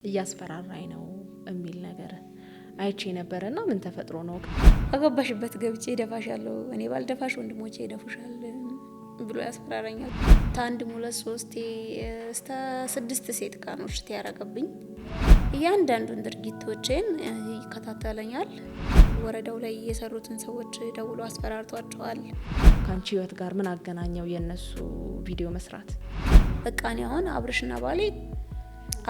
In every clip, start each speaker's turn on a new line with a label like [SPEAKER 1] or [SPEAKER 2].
[SPEAKER 1] እያስፈራራኝ ነው የሚል ነገር አይቼ ነበርና ምን ተፈጥሮ ነው?
[SPEAKER 2] አገባሽበት ገብቼ ደፋሻለሁ እኔ ባልደፋሽ ወንድሞቼ ይደፉሻል ብሎ ያስፈራራኛል። ታንድ ሙለት ሶስቴ እስከ 6 ሴት ካኖች ያረገብኝ እያንዳንዱን ድርጊቶችን ይከታተለኛል። ወረዳው ላይ የሰሩትን ሰዎች ደውሎ አስፈራርቷቸዋል።
[SPEAKER 1] ካንቺ ህይወት ጋር ምን አገናኘው የነሱ ቪዲዮ መስራት?
[SPEAKER 2] በቃ እኔ አሁን አብርሽና ባሌ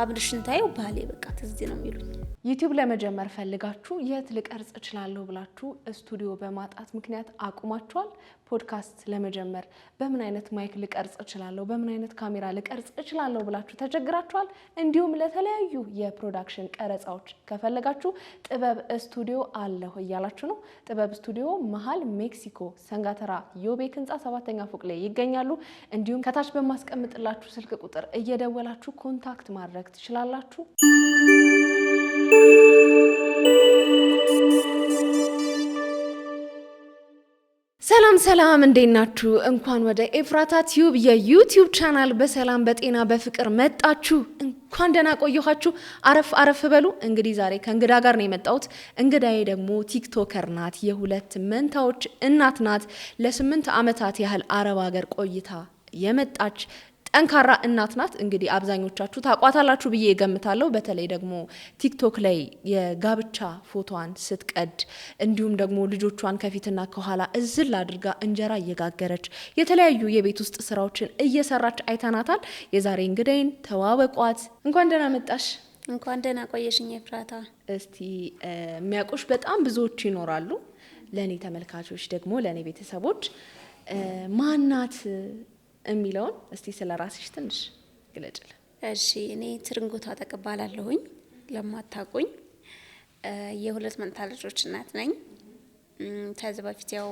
[SPEAKER 2] አብርሽን ታየው ባሌ በቃ ትዝ ነው የሚሉኝ።
[SPEAKER 1] ዩቲዩብ ለመጀመር ፈልጋችሁ የት ልቀርጽ እችላለሁ ብላችሁ ስቱዲዮ በማጣት ምክንያት አቁማችኋል? ፖድካስት ለመጀመር በምን አይነት ማይክ ልቀርጽ እችላለሁ፣ በምን አይነት ካሜራ ልቀርጽ እችላለሁ ብላችሁ ተቸግራችኋል? እንዲሁም ለተለያዩ የፕሮዳክሽን ቀረጻዎች ከፈለጋችሁ ጥበብ ስቱዲዮ አለሁ እያላችሁ ነው። ጥበብ ስቱዲዮ መሀል ሜክሲኮ ሰንጋተራ ዮቤክ ህንፃ 7ኛ ፎቅ ላይ ይገኛሉ። እንዲሁም ከታች በማስቀምጥላችሁ ስልክ ቁጥር እየደወላችሁ ኮንታክት ማድረግ ትችላላችሁ። ሰላም እንዴት ናችሁ? እንኳን ወደ ኤፍራታ ቲዩብ የዩቲዩብ ቻናል በሰላም በጤና በፍቅር መጣችሁ። እንኳን ደህና ቆያችሁ። አረፍ በሉ። እንግዲህ ዛሬ ከእንግዳ ጋር ነው የመጣሁት። እንግዳዬ ደግሞ ቲክቶከር ናት። የሁለት መንታዎች እናት ናት። ለ8 ዓመታት ያህል አረብ ሀገር ቆይታ የመጣች ጠንካራ እናት ናት። እንግዲህ አብዛኞቻችሁ ታቋታላችሁ ብዬ እገምታለሁ። በተለይ ደግሞ ቲክቶክ ላይ የጋብቻ ፎቶዋን ስትቀድ እንዲሁም ደግሞ ልጆቿን ከፊትና ከኋላ እዝል አድርጋ እንጀራ እየጋገረች የተለያዩ የቤት ውስጥ ስራዎችን እየሰራች አይተናታል። የዛሬ እንግዳይን ተዋወቋት። እንኳን ደህና መጣሽ።
[SPEAKER 2] እንኳን ደህና ቆየሽኝ ኤፍራታ።
[SPEAKER 1] እስቲ የሚያውቁሽ በጣም ብዙዎች ይኖራሉ። ለኔ ተመልካቾች ደግሞ ለኔ ቤተሰቦች ማናት የሚለውን እስቲ ስለራስሽ ትንሽ ግለጭልን።
[SPEAKER 2] እሺ፣ እኔ ትርንጎ ታጠቅ እባላለሁኝ። ለማታውቁኝ የሁለት መንታ ልጆች እናት ነኝ። ከዚህ በፊት ያው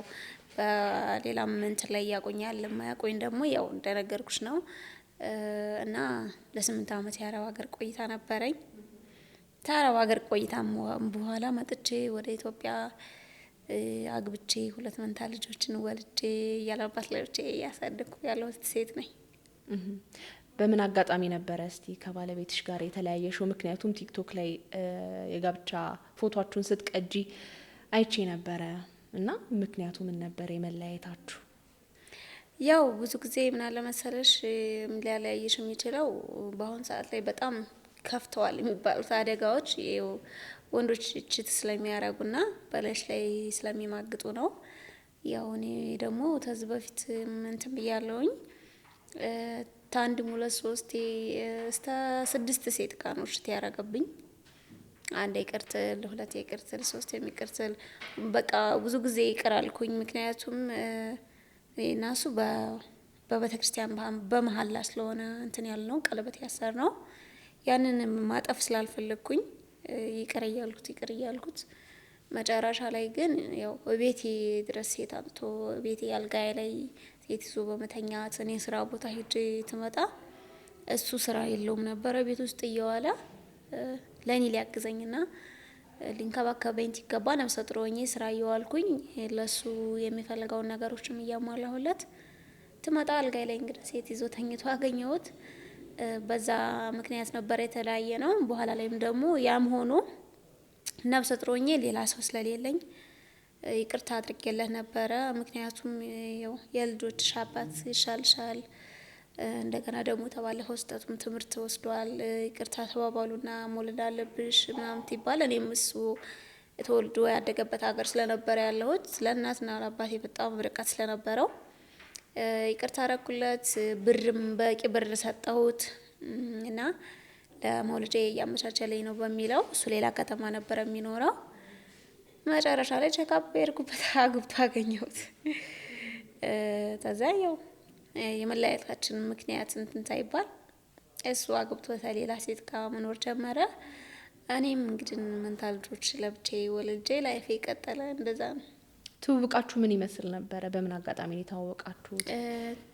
[SPEAKER 2] በሌላም እንትን ላይ ያቆኛል፣ ለማያቆኝ ደግሞ ያው እንደነገርኩሽ ነው። እና ለ8 ዓመት የአረብ ሀገር ቆይታ ነበረኝ። ከአረብ ሀገር ቆይታ በኋላ መጥቼ ወደ ኢትዮጵያ አግብቼ ሁለት መንታ ልጆችን ወልጄ ያላባት ልጆቼ ያሳደግኩ ያለሁት ሴት ነኝ።
[SPEAKER 1] በምን አጋጣሚ ነበረ እስቲ ከባለቤትሽ ጋር የተለያየሽው? ምክንያቱም ቲክቶክ ላይ የጋብቻ ፎቶአችሁን ስትቀጂ አይቼ ነበረ እና ምክንያቱ ምን ነበር የመለያየታችሁ?
[SPEAKER 2] ያው ብዙ ጊዜ ምን አለ መሰለሽ ሊያለያይሽ የሚችለው በአሁን ሰዓት ላይ በጣም ከፍተዋል የሚባሉት አደጋዎች ወንዶች ችት ስለሚያረጉና በለሽ ላይ ስለሚማግጡ ነው። ያው እኔ ደግሞ ተዝ በፊት እንትን ብያለሁኝ። ታንድ ሙለት ሶስቴ እስከ 6 ሴት ካኖች ያረገብኝ። አንድ ይቅርትል፣ ሁለት ይቅርትል፣ 3 የሚቅርትል በቃ ብዙ ጊዜ ይቀራልኩኝ። ምክንያቱም እናሱ በቤተክርስቲያን በመሐላ ስለሆነ እንትን ያልነው ቀለበት ያሰር ነው። ያንን ማጠፍ ስላልፈለግኩኝ ይቅር እያልኩት መጨረሻ ላይ ግን ያው ቤቴ ድረስ ሴት አምጥቶ ቤቴ አልጋዬ ላይ ሴት ይዞ በመተኛት እኔ ስራ ቦታ ሄጄ ትመጣ እሱ ስራ የለውም ነበረ ቤት ውስጥ እየዋለ ለኔ ሊያግዘኝና ሊንከባከበኝ ሲገባ ነፍሰ ጡር ሆኜ ስራ እየዋልኩኝ ለሱ የሚፈልገውን ነገሮችም እያሟላሁለት ትመጣ አልጋዬ ላይ እንግዲህ ሴት ይዞ ተኝቶ አገኘሁት። በዛ ምክንያት ነበር የተለያየ ነው። በኋላ ላይም ደግሞ ያም ሆኖ ነፍሰ ጡር ሆኜ ሌላ ሰው ስለሌለኝ ይቅርታ አድርጌለት ነበረ። ምክንያቱም ያው የልጆች አባት ይሻልሻል፣ እንደገና ደግሞ ተባለፈው ስጠቱም ትምህርት ወስዷል፣ ይቅርታ ተባባሉና መውለድ አለብሽ ምናምን ይባል። እኔም እሱ ተወልዶ ያደገበት ሀገር ስለነበረ ያለሁት ለእናትና ለአባቴ በጣም ርቀት ስለነበረው ይቅርታ አረኩለት። ብርም በቂ ብር ሰጠሁት እና ለመውለጃ እያመቻቸልኝ ነው በሚለው እሱ ሌላ ከተማ ነበር የሚኖረው። መጨረሻ ላይ ቼክአፕ የሄድኩበት አግብቶ አገኘሁት። ተዛየው የመለያየታችን ምክንያት እንትን ሳይባል እሱ አግብቶ ሌላ ሴት ጋር መኖር ጀመረ። እኔም እንግዲህ መንታ ልጆች ለብቻዬ ወልጄ ላይፌ ቀጠለ። እንደዛ ነው።
[SPEAKER 1] ትውውቃችሁ ምን ይመስል ነበረ? በምን አጋጣሚ ነው የተዋወቃችሁት?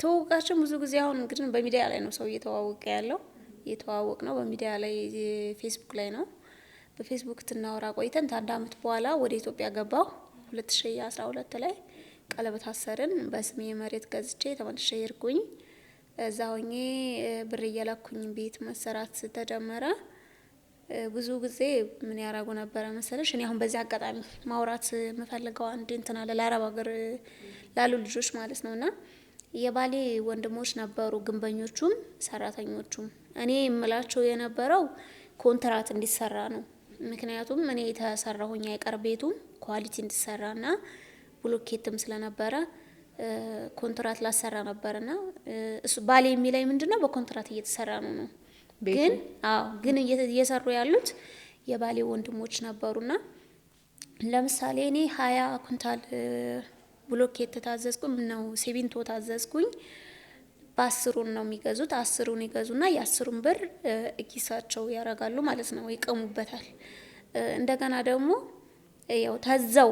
[SPEAKER 2] ትውውቃችን ብዙ ጊዜ አሁን እንግዲህ በሚዲያ ላይ ነው ሰው እየተዋወቀ ያለው። እየተዋወቅ ነው በሚዲያ ላይ ፌስቡክ ላይ ነው። በፌስቡክ ትናወራ ቆይተን ከአንድ አመት በኋላ ወደ ኢትዮጵያ ገባሁ። 2012 ላይ ቀለበት አሰርን። በስሜ መሬት ገዝቼ ተመልሼ ሄድኩኝ። እዛ ሆኜ ብር እየላኩኝ ቤት መሰራት ተጀመረ። ብዙ ጊዜ ምን ያደርጉ ነበረ መሰለሽ? እኔ አሁን በዚህ አጋጣሚ ማውራት የምፈልገው አንድ እንትን አለ ለአረብ ሀገር ላሉ ልጆች ማለት ነውና የባሌ ወንድሞች ነበሩ፣ ግንበኞቹም ሰራተኞቹም። እኔ የምላቸው የነበረው ኮንትራት እንዲሰራ ነው። ምክንያቱም እኔ የተሰራሁኝ አይቀር ቤቱም ኳሊቲ እንዲሰራና ብሎኬትም ስለነበረ ኮንትራት ላሰራ ነበርና እሱ ባሌ የሚለኝ ምንድነው በኮንትራት እየተሰራ ነው። ግን እየሰሩ ያሉት የባሌ ወንድሞች ነበሩና ለምሳሌ እኔ 20 ኩንታል ብሎኬት ታዘዝኩኝ ነው ሲሚንቶ ታዘዝኩኝ። በ10 ነው የሚገዙት። 10 ይገዙና የ10 ብር እኪሳቸው ያረጋሉ ማለት ነው፣ ይቀሙበታል። እንደገና ደግሞ ያው ታዘው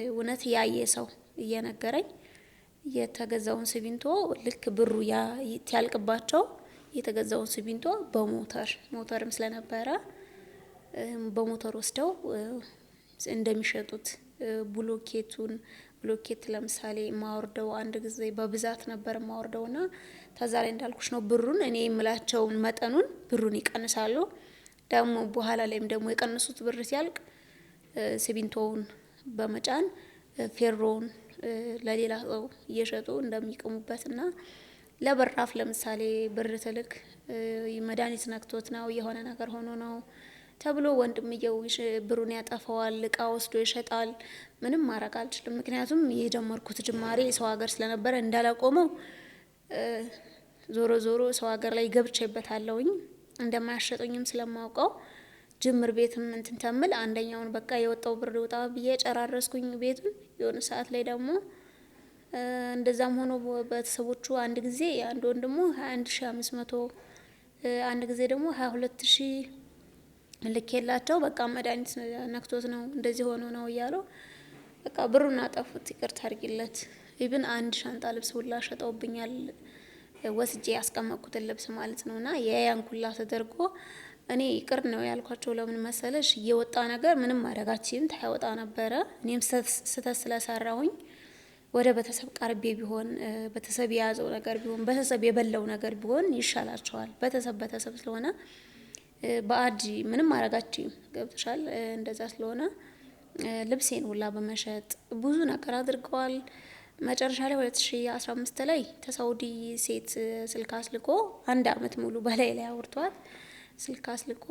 [SPEAKER 2] እውነት ያየ ሰው እየነገረኝ የተገዛውን ሲሚንቶ ልክ ብሩ ያልቅባቸው የተገዛውን ሲሚንቶ ሞተርም ስለነበረ በሞተር ወስደው እንደሚሸጡት ብሎኬት ለምሳሌ ማወርደው አንድ ጊዜ በብዛት ነበር ማወርደውና ተዛሬ እንዳልኩሽ ነው ብሩን እኔ የምላቸውን መጠኑን ብሩን ይቀንሳሉ። ደግሞ በኋላ ላይም ደግሞ የቀነሱት ብር ሲያልቅ ሲሚንቶውን በመጫን ፌሮውን ለሌላ ሰው እየሸጡ እንደሚቀሙበትና ለበራፍ ለምሳሌ ብር ትልክ መድኃኒት ነክቶት ነው የሆነ ነገር ሆኖ ነው ተብሎ ወንድምየው ብሩን ያጠፋዋል፣ እቃ ወስዶ ይሸጣል። ምንም ማድረግ አልችልም። ምክንያቱም የጀመርኩት ጅማሬ ሰው ሀገር ስለነበረ እንዳላቆመው ዞሮ ሰው ሀገር ላይ ገብቼበታለሁኝ። እንደማያሸጡኝም ስለማውቀው ጅምር ቤትም እንትን ተምል አንደኛውን በቃ የወጣው ብር ይወጣ ብዬ ጨራረስኩኝ ቤቱን። የሆነ ሰዓት ላይ ደግሞ እንደዛም ሆኖ ቤተሰቦቹ አንድ ጊዜ አንድ ወንድሙ 21500 አንድ ጊዜ ደግሞ 22000 ልኬላቸው በቃ መድኃኒት ነክቶት ነው እንደዚህ ሆኖ ነው እያሉ በቃ ብሩን አጠፉት። ይቅርታ አድርጊለት። ኢቭን አንድ ሻንጣ ልብስ ሁላ ሸጠውብኛል፣ ወስጄ ያስቀመጥኩትን ልብስ ማለት ነውና የያን ኩላ ተደርጎ እኔ ይቅር ነው ያልኳቸው። ለምን መሰለሽ? እየወጣ ነገር ምንም ማድረጋችን ታይወጣ ነበረ። እኔም ስተት ስለሰራሁኝ ወደ ቤተሰብ ቀርቤ ቢሆን ቤተሰብ የያዘው ነገር ቢሆን ቤተሰብ የበላው ነገር ቢሆን ይሻላቸዋል። ቤተሰብ ስለሆነ በአዲ ምንም ማድረጋችን ገብተሻል። እንደዛ ስለሆነ ልብሴን ሁላ በመሸጥ ብዙ ነገር አድርገዋል። መጨረሻ ላይ 2015 ላይ ተሳውዲ ሴት ስልክ አስልኮ 1 አመት ሙሉ በላይ አውርቷት ስልክ አስልኮ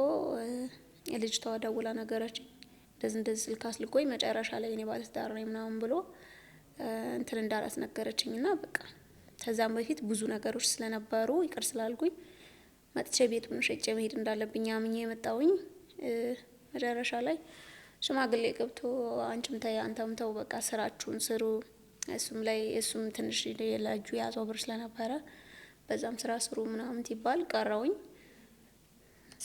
[SPEAKER 2] ልጅቷ ደውላ ነገረች። እንደዚህ ስልክ አስልኮኝ መጨረሻ ላይ እኔ ባለትዳር ነኝ ምናምን ብሎ እንትን እንዳላት ነገረችኝና በቃ ከዛም በፊት ብዙ ነገሮች ስለነበሩ ይቅር ስላልኩኝ መጥቼ ቤቱን ሸጬ መሄድ እንዳለብኝ አምኜ የመጣውኝ። መጨረሻ ላይ ሽማግሌ ገብቶ አንቺም ተይ አንተም ተው በቃ ስራችሁን ስሩ። እሱም ትንሽ የላጁ ያዘው ብር ስለነበረ በዛም ስራ ስሩ ምናምን ይባል ቀረውኝ።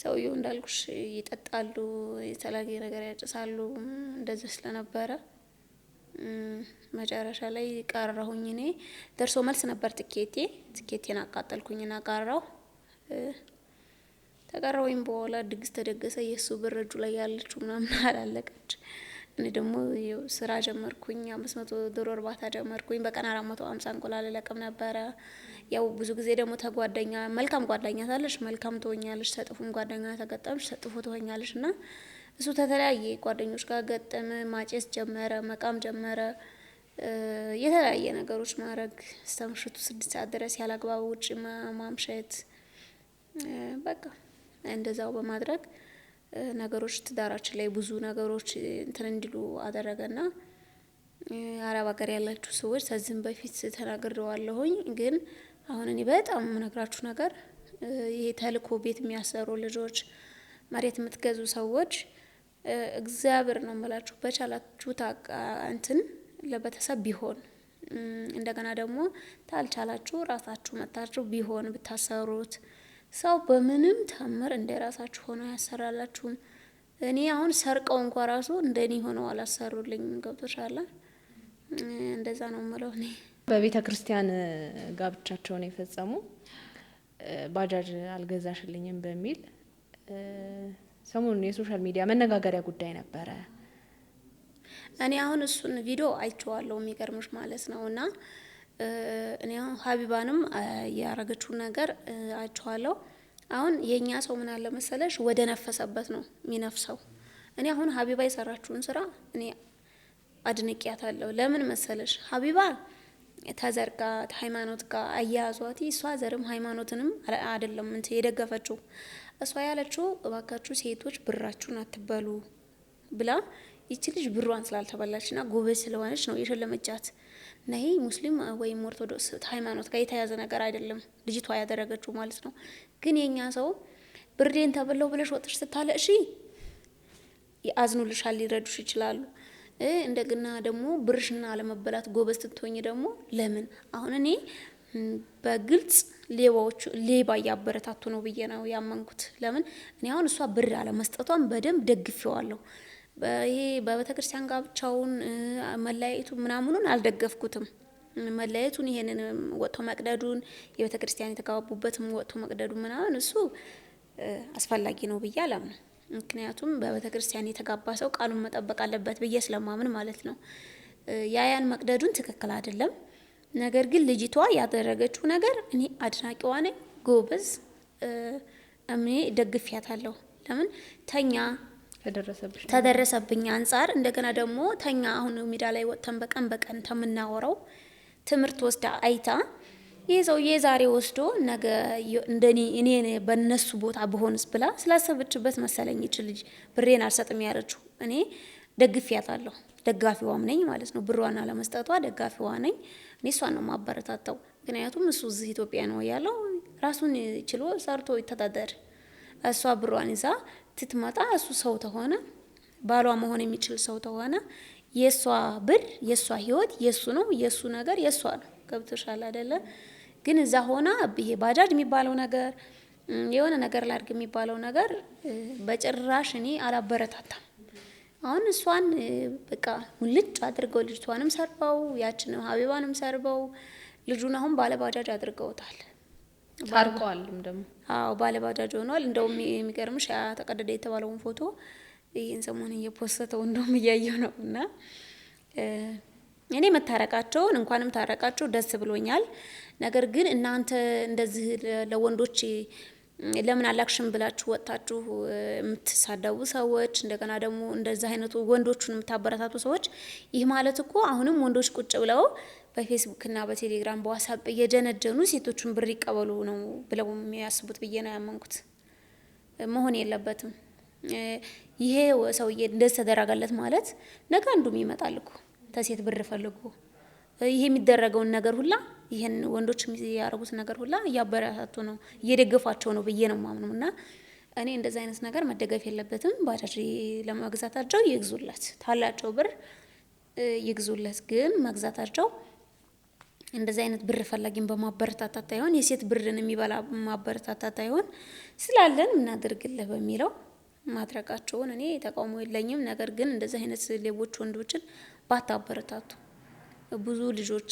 [SPEAKER 2] ሰውየው እንዳልኩሽ ይጠጣሉ፣ የተለያየ ነገር ያጨሳሉ። እንደዚህ ስለነበረ መጨረሻ ላይ ቀረሁኝ። እኔ ደርሶ መልስ ነበር ትኬቴን አቃጠልኩኝና ቀረሁ። ተቀረውኝ በኋላ ድግስ ተደገሰ። የሱ ብር እጁ ላይ ያለችው ምናምን አላለቀች። እኔ ደግሞ ስራ ጀመርኩኝ። 500 ዶሮ እርባታ ጀመርኩኝ። በቀን 450 እንቁላል ለቀም ነበረ። ያው ብዙ ጊዜ ደግሞ ተጓደኛ መልካም ጓደኛ ታለሽ መልካም ትሆኛለሽ፣ ተጥፉም ጓደኛ ተገጠምሽ ተጥፉ ትሆኛለሽ። እና እሱ ተተለያየ ጓደኞች ጋር ገጠመ። ማጨስ ጀመረ፣ መቃም ጀመረ፣ የተለያየ ነገሮች ማድረግ እስከ ምሽቱ 6 ሰዓት ድረስ ያላግባብ ውጭ ማምሸት። በቃ እንደዛው በማድረግ ነገሮች ትዳራችን ላይ ብዙ ነገሮች እንትን እንዲሉ አደረገና አረብ ሀገር ያላችሁ ሰዎች ከዚህም በፊት ተናግሬዋለሁኝ። ግን አሁን እኔ በጣም የምነግራችሁ ነገር ይሄ ተልኮ ቤት የሚያሰሩ ልጆች፣ መሬት የምትገዙ ሰዎች እግዚአብሔር ነው የምላችሁ በቻላችሁ እንትን ለቤተሰብ ቢሆን እንደገና ደግሞ ታልቻላችሁ ራሳችሁ መታችሁ ቢሆን ብታሰሩት ሰው በምንም ተአምር እንደራሳችሁ ሆኖ ያሰራላችሁም። እኔ አሁን ሰርቀው እንኳን ራሱ እንደኔ ሆነው አላሰሩልኝ። ገብቶሻል? እንደዛ ነው የምለው። እኔ
[SPEAKER 1] በቤተ ክርስቲያን ጋብቻቸውን የፈጸሙ ባጃጅ አልገዛሽልኝም በሚል ሰሞኑን የሶሻል ሚዲያ መነጋገሪያ ጉዳይ ነበረ።
[SPEAKER 2] እኔ አሁን እሱን ቪዲዮ አይቼዋለሁ የሚገርምሽ ማለት ነውና እኔ አሁን ሀቢባንም ያረገችው ነገር አይቼዋለሁ። አሁን የኛ ሰው ምን አለ መሰለሽ ወደ ነፈሰበት ነው የሚነፍሰው። እኔ አሁን ሀቢባ የሰራችውን ስራ እኔ አድንቄያታለሁ። ለምን መሰለሽ ሀቢባ ተዘር ጋር ሃይማኖት ጋር አያያዟት እሷ ዘርም ሃይማኖትንም አይደለም እንት የደገፈችው እሷ ያለችው እባካችሁ ሴቶች ብራችሁን አትበሉ ብላ ይቺ ልጅ ብሯን ስላልተበላችና ጎበዝ ስለሆነች ነው የሸለመቻት። ነይ ሙስሊም ወይም ኦርቶዶክስ ሃይማኖት ጋር የተያዘ ነገር አይደለም ልጅቷ ያደረገችው ማለት ነው። ግን የኛ ሰው ብርዴን ተበለው ብለሽ ወጥሽ ስታለ እሺ ያዝኑልሻል፣ ሊረዱሽ ይችላሉ። እንደገና ደግሞ ብርሽና አለመበላት ጎበዝ ትትሆኝ ደግሞ ለምን አሁን እኔ በግልጽ ሌባ እያበረታቱ ነው ብዬ ነው ያመንኩት። ለምን እኔ አሁን እሷ ብር አለመስጠቷን በደንብ ደግፌዋለሁ። ይሄ በቤተክርስቲያን ጋብቻውን መለያየቱ ምናምኑን አልደገፍኩትም። መለያየቱን ይሄንን ወጥቶ መቅደዱን የቤተክርስቲያን የተጋቡበትም ወጥቶ መቅደዱ ምናምን እሱ አስፈላጊ ነው ብዬ አላምንም። ምክንያቱም በቤተክርስቲያን የተጋባ ሰው ቃሉን መጠበቅ አለበት ብዬ ስለማምን ማለት ነው። ያን መቅደዱን ትክክል አይደለም። ነገር ግን ልጅቷ ያደረገችው ነገር እኔ አድናቂዋ ነኝ። ጎበዝ እኔ ደግፊያታለሁ። ለምን ተደረሰብኝ አንጻር እንደገና ደግሞ አሁን ሜዳ ላይ ወጥተን በቀን ተምናወራው ትምህርት ወስዳ አይታ ይሄ ሰውዬ ዛሬ ወስዶ ነገ እንደኔ እኔ በነሱ ቦታ በሆንስ ብላ ስላሰበችበት መሰለኝ እቺ ልጅ ብሬን አልሰጥም ያለችው። እኔ ደግፊያታለሁ፣ ደጋፊዋም ነኝ ማለት ነው። ብሯን አለመስጠቷ ደጋፊዋ ነኝ። እኔ እሷን ነው ማበረታታው። ምክንያቱም እሱ እዚህ ኢትዮጵያ ነው ያለው፣ ራሱን ችሎ ሰርቶ ይተዳደር። እሷ ብሯን ይዛ ትትመጣ እሱ ሰው ተሆነ ባሏ መሆን የሚችል ሰው ተሆነ የሷ ብር የሷ ህይወት የሱ ነው፣ የሱ ነገር የሷ ነው። ገብቶሻል አይደለ? ግን እዛ ሆና ይሄ ባጃጅ የሚባለው ነገር የሆነ ነገር ላድርግ የሚባለው ነገር በጭራሽ እኔ አላበረታታም። አሁን እሷን በቃ ሙልጭ አድርገው ልጅቷንም ሰርበው ያችንም ሀቢባንም ሰርበው ልጁን አሁን ባለባጃጅ አድርገውታል።
[SPEAKER 1] ታርቀዋልም ደግሞ
[SPEAKER 2] አዎ ባለባጃጅ ሆኗል። እንደውም የሚገርምሽ ያ ተቀደደ የተባለውን ፎቶ ይሄን ሰሞን እየፖስተው እንደውም እያየሁ ነው። እና እኔ መታረቃቸውን እንኳንም ታረቃቸው ደስ ብሎኛል። ነገር ግን እናንተ እንደዚህ ለወንዶች ለምን አላክሽም ብላችሁ ወጣችሁ የምትሳደቡ ሰዎች፣ እንደገና ደግሞ እንደዛ አይነቱ ወንዶቹን የምታበረታቱ ሰዎች፣ ይህ ማለት እኮ አሁንም ወንዶች ቁጭ ብለው በፌስቡክ እና በቴሌግራም በዋትስአፕ እየጀነጀኑ ሴቶቹን ብር ይቀበሉ ነው ብለው የሚያስቡት ብዬ ነው ያመንኩት። መሆን የለበትም። ይሄ ሰውዬ እንደዚህ ተደረጋለት ማለት ነገ አንዱም ይመጣል እኮ ተሴት ብር ፈልጎ ይሄ የሚደረገውን ነገር ሁላ ይሄን ወንዶች የሚያረጉት ነገር ሁላ እያበረታቱ ነው እየደገፏቸው ነው ብዬ ነው ማምነው። እና እኔ እንደዚህ አይነት ነገር መደገፍ የለበትም። ባጃጅ ለመግዛታቸው ይግዙለት፣ ታላቸው ብር ይግዙለት። ግን መግዛታቸው እንደዚህ አይነት ብር ፈላጊን በማበረታታት አይሆን፣ የሴት ብርን የሚበላ ማበረታታት አይሆን፣ ስላለን እናድርግልህ በሚለው ማድረጋቸውን እኔ ተቃውሞ የለኝም። ነገር ግን እንደዚህ አይነት ሌቦች ወንዶችን ባታበረታቱ። ብዙ ልጆች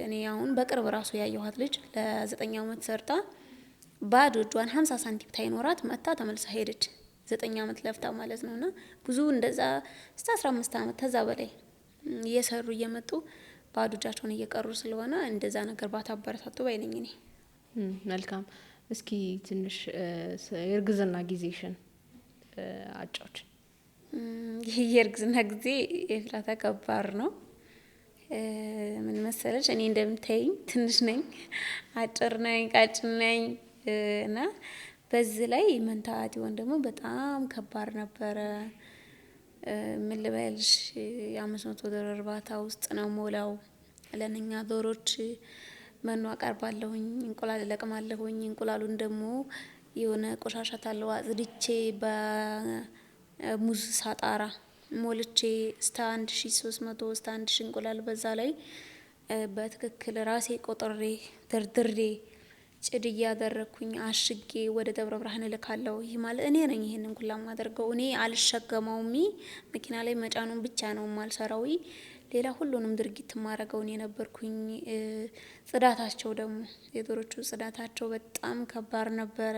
[SPEAKER 2] እኔ አሁን በቅርብ ራሱ ያየኋት ልጅ ለ9 አመት ሰርታ ባዶ እጇን 50 ሳንቲም ታይኖራት መጣ ተመልሳ ሄደች። 9 አመት ለፍታ ማለት ነውና ብዙ እንደዛ እስከ 15 አመት ተዛ በላይ እየሰሩ እየመጡ ባዶ እጃቸውን እየቀሩ ስለሆነ እንደዛ ነገር ባታበረታቱ ባይነኝ እኔ።
[SPEAKER 1] መልካም። እስኪ ትንሽ የእርግዝና ጊዜሽን አጫውች።
[SPEAKER 2] የእርግዝና ጊዜ ኤፍራታ ከባድ ነው። ምን መሰለሽ እኔ እንደምታይኝ ትንሽ ነኝ፣ አጭር ነኝ፣ ቀጭን ነኝ እና በዚህ ላይ መንታት ይሆን ደግሞ በጣም ከባድ ነበረ። ምን ልበልሽ የ500 ዶሮ እርባታ ውስጥ ነው ሞላው። ለነኛ ዶሮች መኖ አቀርባለሁኝ፣ እንቁላል እለቅማለሁኝ። እንቁላሉን ደግሞ የሆነ ቆሻሻ ታለው አጽድቼ በሙዝ ሳጣራ ሞልቼ እስከ 1300 እስከ 1000 እንቁላል በዛ ላይ በትክክል ራሴ ቆጥሬ ድርድሬ ጽድ እያደረኩኝ አሽጌ ወደ ደብረ ብርሃን እልካለሁ። ይህ ማለት እኔ ነኝ ይሄንን ሁላ ማደርገው። እኔ አልሸከመውም፣ መኪና ላይ መጫኑን ብቻ ነው ማልሰራው። ሌላ ሁሉንም ድርጊት ማረገው እኔ ነበርኩኝ። ጽዳታቸው ደግሞ የዶሮቹ ጽዳታቸው በጣም ከባድ ነበረ።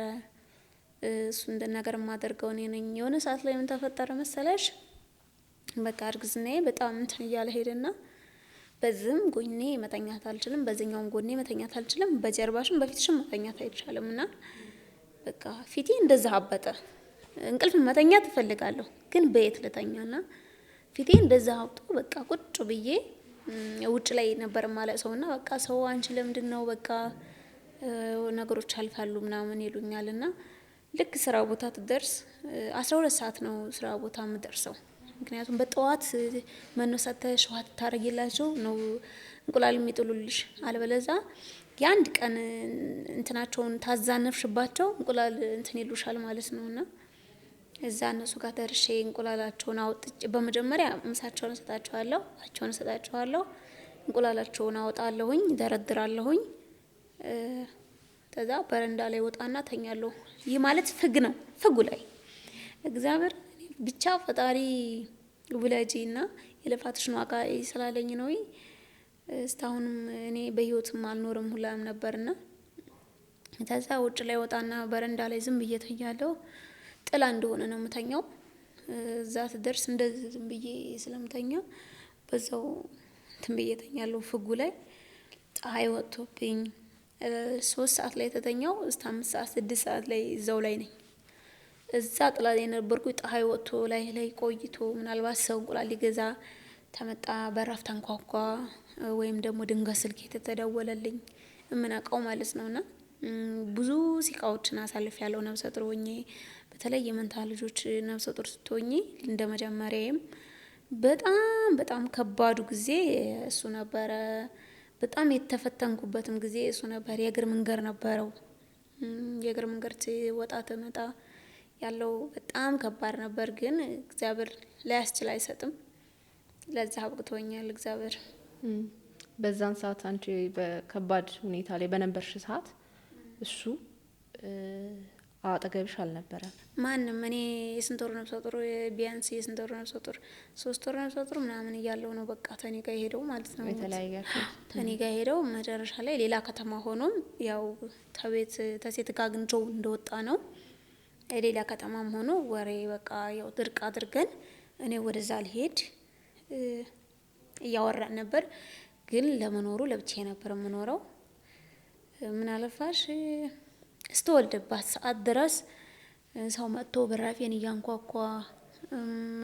[SPEAKER 2] እሱ እንደ ነገር ማደርገው እኔ ነኝ። የሆነ ሰዓት ላይ ምን ተፈጠረ መሰለሽ? በቃ እርግዝናዬ በጣም እንትን እያለ ሄደና በዚህም ጎኔ መተኛት አልችልም፣ በዚህኛውም ጎኔ መተኛት አልችልም፣ በጀርባሽም በፊትሽም መተኛት አይቻልም። እና በቃ ፊቴ እንደዛ አበጠ። እንቅልፍ መተኛ ትፈልጋለሁ ግን በየት ልተኛና ፊቴ እንደዛ አብጦ በቃ ቁጭ ብዬ ውጭ ላይ ነበር ማለት ሰውና በቃ ሰው አንቺ ለምንድነው በቃ ነገሮች አልፋሉ ምናምን ይሉኛልና ልክ ስራ ቦታ ትደርስ 12 ሰዓት ነው ስራ ቦታ የምደርሰው። ምክንያቱም በጠዋት መነሳተሽ ውሃ ታረጊላቸው ነው እንቁላል የሚጥሉልሽ። አለበለዛ የአንድ ቀን እንትናቸውን ታዛነፍሽባቸው እንቁላል እንትን ይሉሻል ማለት ነውና እዛ እነሱ ጋር ደርሼ እንቁላላቸውን አውጥቼ በመጀመሪያ ምሳቸውን እሰጣቸዋለሁ፣ አቸውን እሰጣቸዋለሁ፣ እንቁላላቸውን አወጣለሁኝ፣ ደረድራለሁኝ። ከዛ በረንዳ ላይ ወጣና ተኛለሁ። ይህ ማለት ፍግ ነው። ፍጉ ላይ እግዚአብሔር ብቻ ፈጣሪ ውለጂና የልፋትሽን ዋጋ ስላለኝ ነው። እስካሁንም እኔ በህይወትም አልኖርም ሁላም ነበርና ከዛ ውጭ ላይ ወጣና በረንዳ ላይ ዝም ብዬ ተኛለሁ። ጥላ እንደሆነ ነው የምተኛው። እዛ ትደርስ እንደዚህ ዝም ብዬ ስለምተኛ በዛው እንትን ብዬ ተኛለሁ። ፍጉ ላይ ፀሐይ ወጥቶብኝ 3 ሰዓት ላይ ተተኛው እስከ 5 ሰዓት 6 ሰዓት ላይ እዛው ላይ ነኝ። እዛ ጥላ ላይ ነበርኩኝ። ፀሐይ ወጥቶ ላይ ቆይቶ ምናልባት ሰው እንቁላል ሊገዛ ተመጣ በራፍ ተንኳኳ ወይም ደግሞ ድንገት ስልክ የተደወለልኝ የምናውቀው ማለት ነውና ብዙ ሲቃዎችን አሳልፍ ያለው ነፍሰ ጡር ሆኜ በተለይ የመንታ ልጆች ነፍሰ ጡር ስትሆኚ እንደመጀመሪያዬም በጣም ከባዱ ጊዜ እሱ ነበረ። በጣም የተፈተንኩበትም ጊዜ እሱ ነበር። የእግር መንገር ነበረው። የእግር መንገድ ወጣ ተመጣ ያለው በጣም ከባድ ነበር። ግን እግዚአብሔር ላያስችል አይሰጥም። ለዛ አብቅቶኛል እግዚአብሔር።
[SPEAKER 1] በዛን ሰዓት አንቺ በከባድ ሁኔታ ላይ በነበርሽ ሰዓት እሱ አጠገብሽ አልነበረም?
[SPEAKER 2] ማንም እኔ የስንት ወር ነፍሰ ጡር ቢያንስ የስንት ወር ነፍሰ ጡር 3 ወር ነፍሰ ጡር ምናምን እያለው ነው በቃ ተኔ ጋር ሄደው ማለት ነው።
[SPEAKER 1] የተለያያችሁ
[SPEAKER 2] ተኔ ጋር ሄደው መጨረሻ ላይ ሌላ ከተማ ሆኖም ያው ተሴት ጋር አግኝቼው እንደወጣ ነው። ሌላ ከተማም ሆኖ ወሬ በቃ ያው ድርቅ አድርገን እኔ ወደዛ ልሄድ እያወራን ነበር። ግን ለመኖሩ ለብቻዬ ነበር የምኖረው። ምን አለፋሽ ስተወልድባት ሰዓት ድረስ ሰው መጥቶ በራፌን እያንኳኳ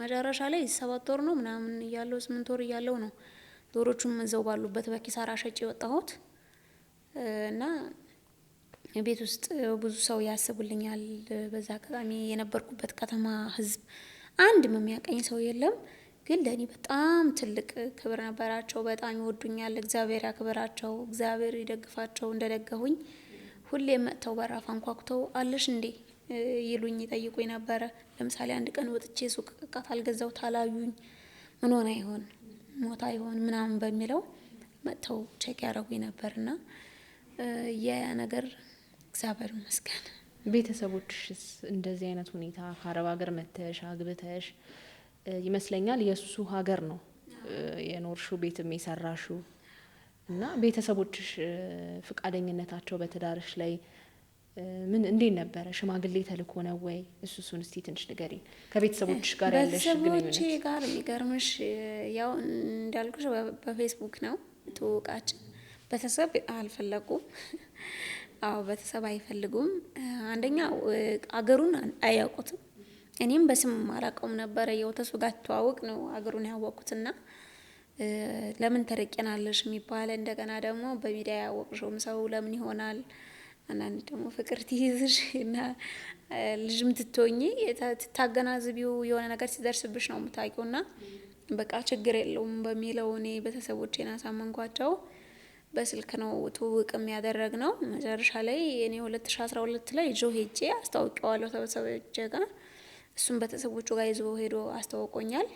[SPEAKER 2] መጨረሻ ላይ 7 ወር ነው ምናምን እያለው 8 ወር እያለው ነው ዶሮቹም እዛው ባሉበት በኪሳራ ሸጬ የወጣሁት። እና ቤት ውስጥ ብዙ ሰው ያስቡልኛል። በዛ አጋጣሚ የነበርኩበት ከተማ ህዝብ አንድም የሚያቀኝ ሰው የለም። ግን ለኔ በጣም ትልቅ ክብር ነበራቸው። በጣም ይወዱኛል። እግዚአብሔር ያክብራቸው፣ እግዚአብሔር ይደግፋቸው። እንደደገሁኝ ሁሌ መጥተው በራፍ አንኳኩተው አለሽ እንዴ ይሉኝ ይጠይቁኝ ነበረ። ለምሳሌ አንድ ቀን ወጥቼ ሱቅ እቃ ካልገዛው ታላዩኝ ምን ሆነ ይሆን ሞታ ይሆን ምናምን በሚለው መጥተው ቼክ ያደርጉኝ ነበርና ያ ነገር እግዚአብሔር ይመስገን።
[SPEAKER 1] ቤተሰቦችስ እንደዚህ አይነት ሁኔታ ከአረብ ሀገር መተሽ አግብተሽ ይመስለኛል የሱ ሀገር ነው የኖርሽው ቤትም የሰራሽው እና ቤተሰቦችሽ ፍቃደኝነታቸው በትዳርሽ ላይ ምን እንዴት ነበረ? ሽማግሌ ተልኮ ነው ወይ? እሱን እስቲ ትንሽ ንገሪ። ከቤተሰቦችሽ ጋር ያለሽ ግንኙነት?
[SPEAKER 2] ቤተሰቦቼ ጋር የሚገርምሽ ያው እንዳልኩሽ በፌስቡክ ነው ትውቃችን። ቤተሰብ አልፈለጉም። አዎ ቤተሰብ አይፈልጉም። አንደኛ አገሩን አያውቁትም። እኔም በስም አላውቀውም ነበረ። የወተሱ ጋር ተዋውቅ ነው አገሩን ያወቁትና ለምን ተረቀናለሽ የሚባል እንደገና ደግሞ በሚዲያ ያወቅሽውም ሰው ለምን ይሆናል? አንዳንድ ደግሞ ፍቅር ትይዝሽ እና ልጅም ትቶኚ ታገናዝቢው የሆነ ነገር ሲደርስብሽ ነው የምታውቂውና በቃ ችግር የለውም በሚለው እኔ ቤተሰቦቼን አሳመንኳቸው። በስልክ ነው ትውውቅም ያደረግነው። መጨረሻ ላይ እኔ 2012 ላይ ጆ ሄጄ አስተዋውቀዋለሁ ተበሰበጀ ጋር። እሱም ቤተሰቦቹ ጋር ይዞ ሄዶ አስተዋውቆኛል።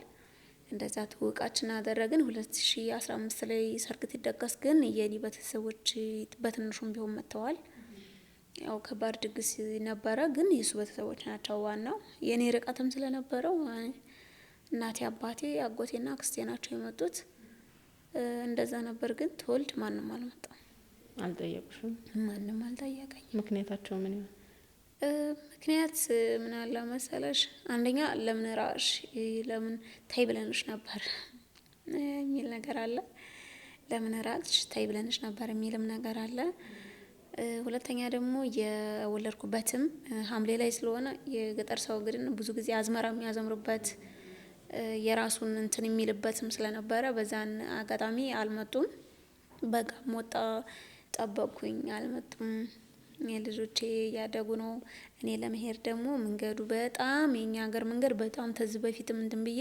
[SPEAKER 2] እንደዛ ትውውቃችን አደረግን። 2015 ላይ ሰርግ ሲደገስ ግን የኔ ቤተሰቦች በትንሹም ቢሆን መጥተዋል። ያው ከባድ ድግስ ነበረ ግን የሱ ቤተሰቦች ናቸው ዋናው። የኔ ርቀትም ስለነበረው እናቴ፣ አባቴ፣ አጎቴና አክስቴ ናቸው የመጡት። እንደዛ ነበር። ግን ትወልድ ማንም አልመጣም።
[SPEAKER 1] አልጠየቁሽም?
[SPEAKER 2] ማንም አልጠየቀኝ።
[SPEAKER 1] ምክንያታቸው ምን ይሆን?
[SPEAKER 2] ምክንያት ምን አለ መሰለሽ፣ አንደኛ ለምን ራሽ ለምን ታይ ብለንሽ ነበር የሚል ነገር አለ። ለምን ራሽ ታይ ብለንሽ ነበር የሚልም ነገር አለ። ሁለተኛ ደግሞ የወለድኩበትም ሐምሌ ላይ ስለሆነ የገጠር ሰው ግን ብዙ ጊዜ አዝመራ የሚያዘምርበት የራሱን እንትን የሚልበትም ስለነበረ በዛን አጋጣሚ አልመጡም። በቃ ሞጣ ጠበቅኩኝ፣ አልመጡም። ልጆቼ እያደጉ ነው። እኔ ለመሄድ ደግሞ መንገዱ በጣም የኛ ሀገር መንገድ በጣም ተዚህ በፊትም እንትን ብዬ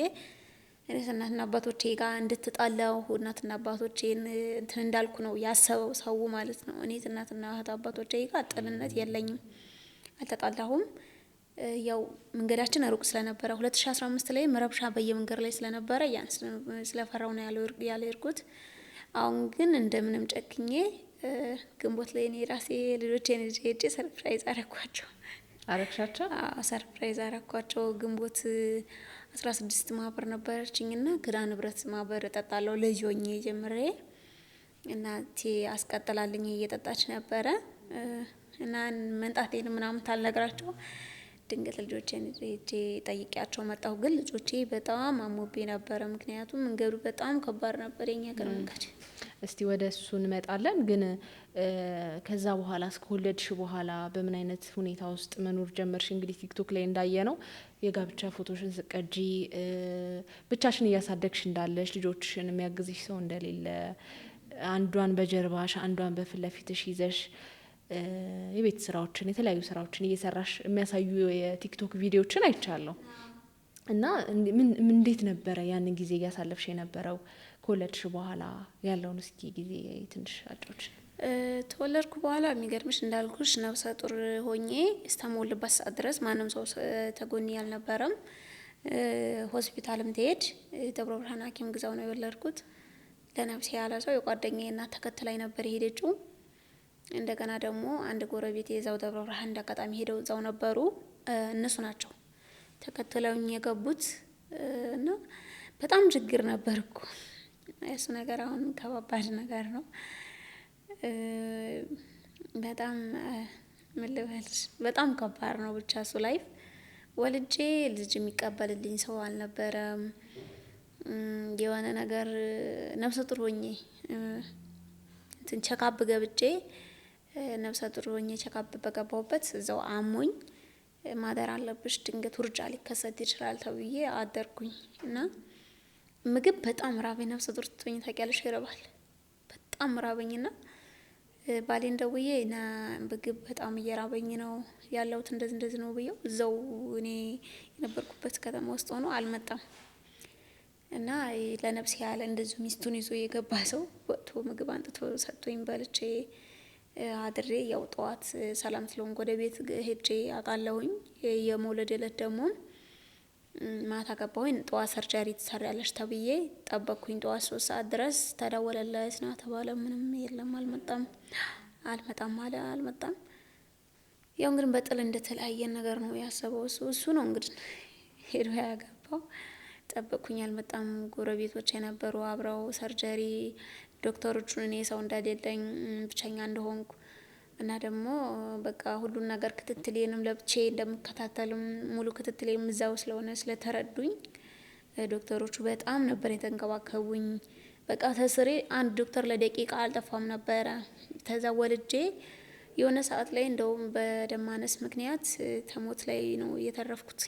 [SPEAKER 2] እናትና አባቶቼ ጋር እንድትጣላው እናትና አባቶቼን እንትን እንዳልኩ ነው ያሰበው ሰው ማለት ነው። እኔ እናትና አባቶቼ ጋር ጥልነት የለኝም፣ አልተጣላሁም። ያው መንገዳችን ሩቅ ስለነበረ 2015 ላይ ረብሻ በየመንገድ ላይ ስለነበረ ያን ስለፈራው ነው ያልሄድኩት። አሁን ግን እንደምንም ጨክኜ ግንቦት ላይ እኔ ራሴ ልጆቼን ሄጄ ሰርፕራይዝ አረኳቸው።
[SPEAKER 1] አረግሻቸው?
[SPEAKER 2] ሰርፕራይዝ አረኳቸው። ግንቦት 16 ማህበር ነበረችኝና ክዳን ንብረት ማህበር እጠጣለሁ ልጅ ሆኜ ጀምሬ እናቴ አስቀጥላልኝ እየጠጣች ነበረ እና መንጣቴን ምናምን ታልነግራቸው ድንገት ልጆቼን ሄጄ ጠይቂያቸው መጣሁ። ግን ልጆቼ በጣም አሞቤ ነበረ፣ ምክንያቱም መንገዱ በጣም ከባድ ነበር የኛ ሀገር መንገድ።
[SPEAKER 1] እስቲ ወደ እሱ እንመጣለን። ግን ከዛ በኋላ እስከወለድሽ በኋላ በምን አይነት ሁኔታ ውስጥ መኖር ጀመርሽ? እንግዲህ ቲክቶክ ላይ እንዳየ ነው የጋብቻ ፎቶሽን ስቀጂ ብቻሽን እያሳደግሽ እንዳለሽ፣ ልጆችሽን የሚያግዝሽ ሰው እንደሌለ፣ አንዷን በጀርባሽ አንዷን በፊት ለፊትሽ ይዘሽ የቤት ስራዎችን የተለያዩ ስራዎችን እየሰራሽ የሚያሳዩ የቲክቶክ ቪዲዮዎችን አይቻለሁ። እና እንዴት ነበረ ያንን ጊዜ እያሳለፍሽ የነበረው? ከወለድሽ በኋላ ያለውን እስኪ ጊዜ ትንሽ አጫዎች።
[SPEAKER 2] ተወለድኩ በኋላ የሚገርምሽ እንዳልኩሽ ነፍሰ ጡር ሆኜ እስከምወልድበት ሰዓት ድረስ ማንም ሰው ተጎኒ አልነበረም። ሆስፒታልም ትሄድ ደብረ ብርሃን ሐኪም ግዛው ነው የወለድኩት። ለነፍሴ ያለ ሰው የጓደኛዬ እናት ተከትላኝ ነበር የሄደችው። እንደገና ደግሞ አንድ ጎረቤት የዛው ደብረ ብርሃን እንዳጋጣሚ ሄደው እዛው ነበሩ። እነሱ ናቸው ተከትለውኝ የገቡት እና በጣም ችግር ነበር እኮ እሱ ነገር። አሁን ከባባድ ነገር ነው በጣም ምን ልበልሽ፣ በጣም ከባድ ነው ብቻ እሱ ላይፍ። ወልጄ ልጅ የሚቀበልልኝ ሰው አልነበረም። የሆነ ነገር ነፍሰ ጡር ሆኜ እንትን ቸካፕ ገብቼ ነፍሰ ጡር ሆኜ ቸካፕ በገባሁበት እዛው አሞኝ ማደር አለብሽ ድንገት ውርጃ ሊከሰት ይችላል ተብዬ አደርኩኝ እና ምግብ በጣም ራበኝ። ነፍሰ ጡር ስትሆኝ ታውቂያለሽ፣ ይረባል። በጣም ራበኝና ባሌን ደውዬ ና ምግብ በጣም እየራበኝ ነው ያለሁት እንደዚህ ነው ብዬው እዛው እኔ የነበርኩበት ከተማ ውስጥ ሆኖ አልመጣም። እና ለነፍስ ያለ እንደዚሁ ሚስቱን ይዞ የገባ ሰው ወጥቶ ምግብ አንጥቶ ሰጥቶኝ በልቼ አድሬ ያው ጠዋት ሰላም ስለሆንኩ ወደ ቤት ሄጄ አውቃለሁኝ። የመውለድ ዕለት ደግሞ ማታ ገባሁኝ። ጠዋት ሰርጀሪ ትሰሪያለሽ ተብዬ ጠበቅኩኝ። ጠዋት 3 ሰዓት ድረስ ተደወለለት ና ተባለ። ምንም የለም አልመጣም አልመጣም። ያው እንግዲህ በጥል እንደተለያየን ነገር ነው ያሰበው እሱ ነው እንግዲህ ሄዶ ያገባው። ጠበቅኩኝ አልመጣም። ጎረቤቶች የነበሩ አብረው ሰርጀሪ ዶክተሮቹን እኔ ሰው እንዳይደለኝ ብቸኛ እንደሆንኩ እና ደግሞ በቃ ሁሉን ነገር ክትትሌንም ለብቼ እንደምከታተልም ሙሉ ክትትሌም እዛው ስለሆነ ስለተረዱኝ ዶክተሮቹ በጣም ነበር የተንከባከቡኝ። በቃ ተስሬ አንድ ዶክተር ለደቂቃ አልጠፋም ነበረ። ተዛ ወልጄ የሆነ ሰዓት ላይ እንደውም በደም ማነስ ምክንያት ተሞት ላይ ነው የተረፍኩት።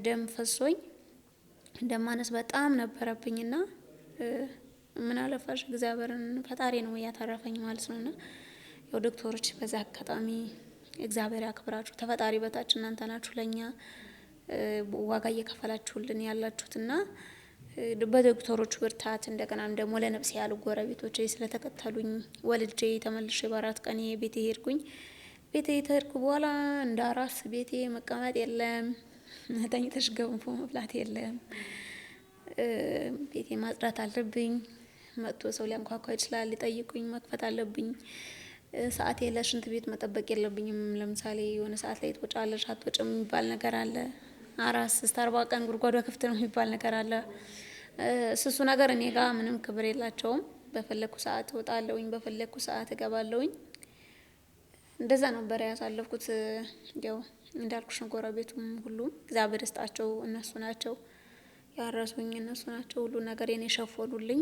[SPEAKER 2] ደም ፈሶኝ ደም ማነስ በጣም ነበረብኝና ምን አለፋሽ እግዚአብሔርን ፈጣሪ ነው ያተረፈኝ ማለት ነውና ያው ዶክተሮች በዛ አጋጣሚ እግዚአብሔር ያክብራችሁ፣ ተፈጣሪ በታች እናንተ ናችሁ ለኛ ዋጋ እየከፈላችሁልን ያላችሁትና በዶክተሮቹ ብርታት እንደገናም ደግሞ ለነፍስ ያሉ ጎረቤቶች ስለተከተሉኝ ወልጄ ተመልሼ በ4 ቀን ቤቴ ሄድኩኝ። ቤቴ ተሄድኩ በኋላ እንዳራስ ቤቴ መቀመጥ የለም፣ ተኝተሽ ገንፎ መብላት የለም። ቤቴ ማጽዳት አለብኝ። መጥቶ ሰው ሊያንኳኳ ይችላል፣ ሊጠይቁኝ መክፈት አለብኝ። ሰዓት የለሽንት ቤት መጠበቅ የለብኝም። ለምሳሌ የሆነ ሰዓት ላይ ትወጫለሽ አትወጭም የሚባል ነገር አለ። አራስ እስከ 40 ቀን ጉድጓዷ ክፍት ነው የሚባል ነገር አለ። እሱ ነገር እኔ ጋር ምንም ክብር የላቸውም። በፈለኩ ሰዓት እወጣለሁኝ፣ በፈለኩ ሰዓት እገባለሁኝ። እንደዛ ነበር ያሳለፍኩት። ያው እንዳልኩሽ ነው ጎረቤቱም ሁሉም እግዚአብሔር ይስጣቸው፣ እነሱ ናቸው ያረሱኝ፣ እነሱ ናቸው ሁሉ ነገር የኔ ሸፈኑልኝ።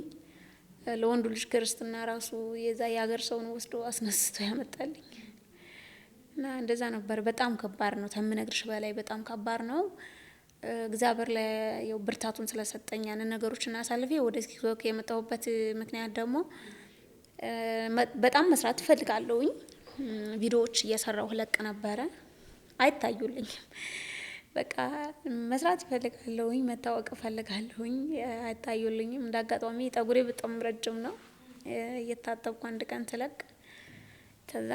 [SPEAKER 2] ለወንዱ ልጅ ክርስትና ራሱ የዛ የሀገር ሰውን ወስዶ አስነስቶ ያመጣልኝ እና እንደዛ ነበር። በጣም ከባድ ነው፣ ተምነግርሽ በላይ በጣም ከባድ ነው። እግዚአብሔር ላይ ያው ብርታቱን ስለሰጠኝ ያንን ነገሮችን አሳልፌ ወደ ቲክቶክ የመጣሁበት ምክንያት ደግሞ በጣም መስራት እፈልጋለሁኝ። ቪዲዮዎች እየሰራሁ ለቅ ነበረ፣ አይታዩልኝም። በቃ መስራት እፈልጋለሁኝ፣ መታወቅ እፈልጋለሁኝ፣ አይታዩልኝም። እንዳጋጣሚ ጠጉሬ በጣም ረጅም ነው። እየታጠብኩ አንድ ቀን ስለቅ ከዛ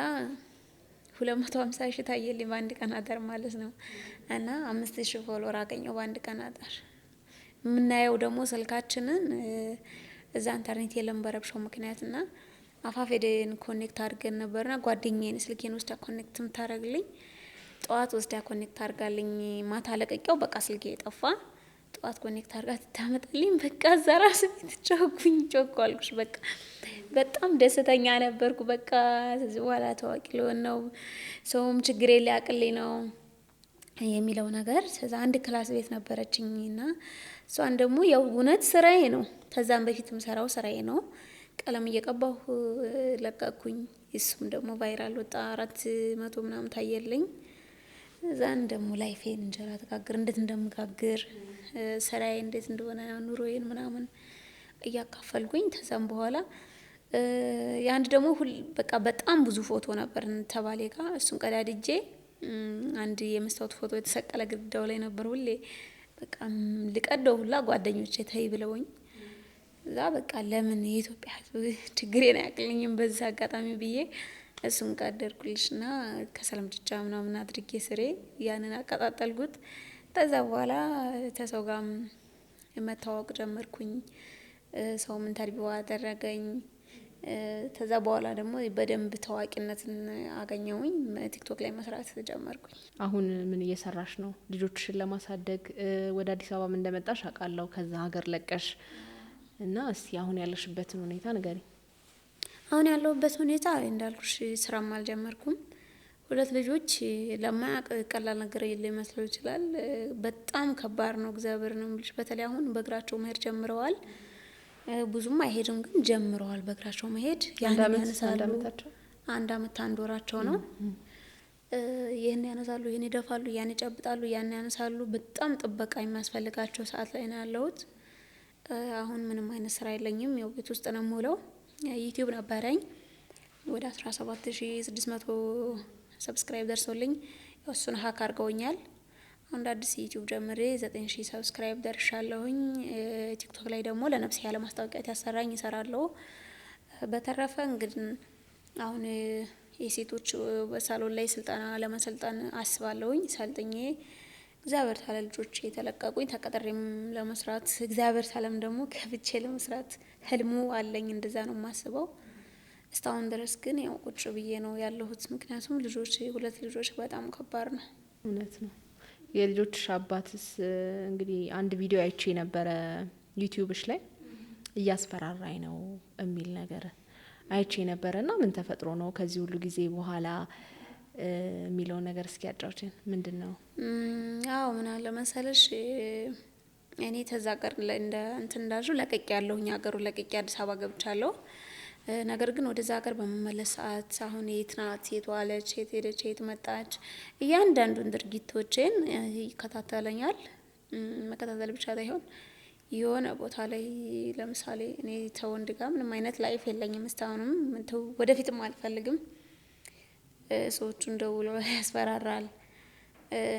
[SPEAKER 2] 250 ሺህ ታየልኝ በአንድ ቀን አጠር ማለት ነው። እና 5000 ፎሎወር አገኘው በአንድ ቀን አጠር። የምናየው ደግሞ ስልካችንን እዛ ኢንተርኔት የለም በረብሻው ምክንያትና አፋፌደን ኮኔክት አድርገን ነበርና ጓደኛዬን ስልኬን ወስዳ ኮኔክት ምታረግልኝ ጠዋት ወስዳ ኮኔክት አድርጋልኝ ማታ ለቀቂያው በቃ ስልኬ የጠፋ ጠዋት ኮኔክት አድርጋ ትታመጣልኝ። በቃ ዘራስ ቤት ጮኩ አልኩሽ። በቃ በጣም ደስተኛ ነበርኩ። በቃ እዚህ በኋላ ታዋቂ ልሆን ነው፣ ሰውም ችግሬ ሊያቅልኝ ነው የሚለው ነገር። ከዛ አንድ ክላስ ቤት ነበረችኝና እሷን ደግሞ ያው እውነት ስራዬ ነው፣ ከዛም በፊትም ሰራው ስራዬ ነው። ቀለም እየቀባሁ ለቀኩኝ። እሱም ደግሞ ቫይራል ወጣ፣ 400 ምናምን ታየልኝ። እዛን ደግሞ ላይፌን እንጀራ ተጋግር እንዴት እንደምጋግር ስራዬ እንዴት እንደሆነ ኑሮዬን ምናምን እያካፈልኩኝ ተዛም በኋላ ያንድ ደግሞ በቃ በጣም ብዙ ፎቶ ነበር ተባሌ ጋር እሱን ቀዳድጄ አንድ የመስታወት ፎቶ የተሰቀለ ግድግዳው ላይ ነበር። ሁሌ በቃ ልቀደው ሁላ ጓደኞቼ ተይ ብለውኝ እዛ በቃ ለምን የኢትዮጵያ ሕዝብ ችግሬን አያቅልኝም በዛ አጋጣሚ ብዬ እሱን ቀደርኩልሽና ከሰለም ጭጫ ምናምን አድርጌ ስሬ ያንን አቀጣጣልኩት። ከዛ በኋላ ተሰው ጋር መታወቅ ጀመርኩኝ። ሰውም ኢንተርቪው አደረገኝ። ከዛ በኋላ ደግሞ በደንብ ታዋቂነትን አገኘሁኝ። ቲክቶክ ላይ መስራት ጀመርኩኝ።
[SPEAKER 1] አሁን ምን እየሰራሽ ነው? ልጆችሽን ለማሳደግ ወደ አዲስ አበባ እንደመጣሽ አውቃለሁ፣ ከዛ ሀገር ለቀሽ እና እስቲ አሁን ያለሽበትን ሁኔታ ንገሪኝ።
[SPEAKER 2] አሁን ያለሁበት ሁኔታ እንዳልኩሽ ስራም አልጀመርኩም። 2 ልጆች ለማያውቅ ቀላል ነገር ሊመስለው ይችላል። በጣም ከባድ ነው። እግዚአብሔር ነው የምልሽ። በተለይ አሁን በእግራቸው መሄድ ጀምረዋል። ብዙም አይሄድም ግን ጀምረዋል በእግራቸው መሄድ። ያን ያነሳሉ። 1 አመት 1 ወራቸው ነው። ይሄን ያነሳሉ፣ ይሄን ይደፋሉ፣ ያን ይጨብጣሉ፣ ያን ያነሳሉ። በጣም ጥበቃ የሚያስፈልጋቸው ሰዓት ላይ ነው ያለሁት። አሁን ምንም አይነት ስራ የለኝም። ያው ቤት ውስጥ ነው የምውለው። ዩቲዩብ ነበረኝ ወደ 17600 ሰብስክራይብ ደርሶልኝ እሱን ሀክ አድርገውኛል። አሁን አዲስ ዩቲዩብ ጀምሬ 9000 ሰብስክራይብ ደርሻለሁኝ። ቲክቶክ ላይ ደግሞ ለነፍሴ ያለ ማስታወቂያ ያሰራኝ ይሰራለሁ። በተረፈ እንግዲህ አሁን የሴቶች በሳሎን ላይ ስልጠና ለመሰልጠን አስባለሁኝ። ሰልጥኜ እግዚአብሔር ታለ ልጆች የተለቀቁኝ ተቀጥሬም ለመስራት እግዚአብሔር ታለም ደግሞ ከብቼ ለመስራት ህልሙ አለኝ። እንደዛ ነው የማስበው። እስካሁን ድረስ ግን ያው ቁጭ ብዬ ነው ያለሁት። ምክንያቱም ልጆች 2 ልጆች በጣም ከባድ ነው።
[SPEAKER 1] እውነት ነው። የልጆችሽ አባትስ እንግዲህ አንድ ቪዲዮ አይቼ ነበረ ዩቲዩብሽ ላይ እያስፈራራኝ ነው የሚል ነገር አይቼ ነበረና ምን ተፈጥሮ ነው ከዚህ ሁሉ ጊዜ በኋላ የሚለው ነገር እስኪ ያጫውችን። ምንድነው?
[SPEAKER 2] አዎ ምን አለ መሰለሽ እኔ ተዛቀር እንደ እንትን እንዳልሽው ለቀቅ ያለሁኝ ሀገሩን ለቀቅ አዲስ አበባ ገብቻለሁ። ነገር ግን ወደዛ ሀገር በመመለስ ሰዓት አሁን የት ናት፣ የት ዋለች፣ የት ሄደች፣ የት መጣች እያንዳንዱን ድርጊቶችን ይከታተለኛል። መከታተል ብቻ ሳይሆን የሆነ ቦታ ላይ ለምሳሌ እኔ ተወንድ ጋር ምንም አይነት ላይፍ የለኝም እስካሁንም ወደፊትም አልፈልግም። ሰዎቹን ደውሎ ያስፈራራል።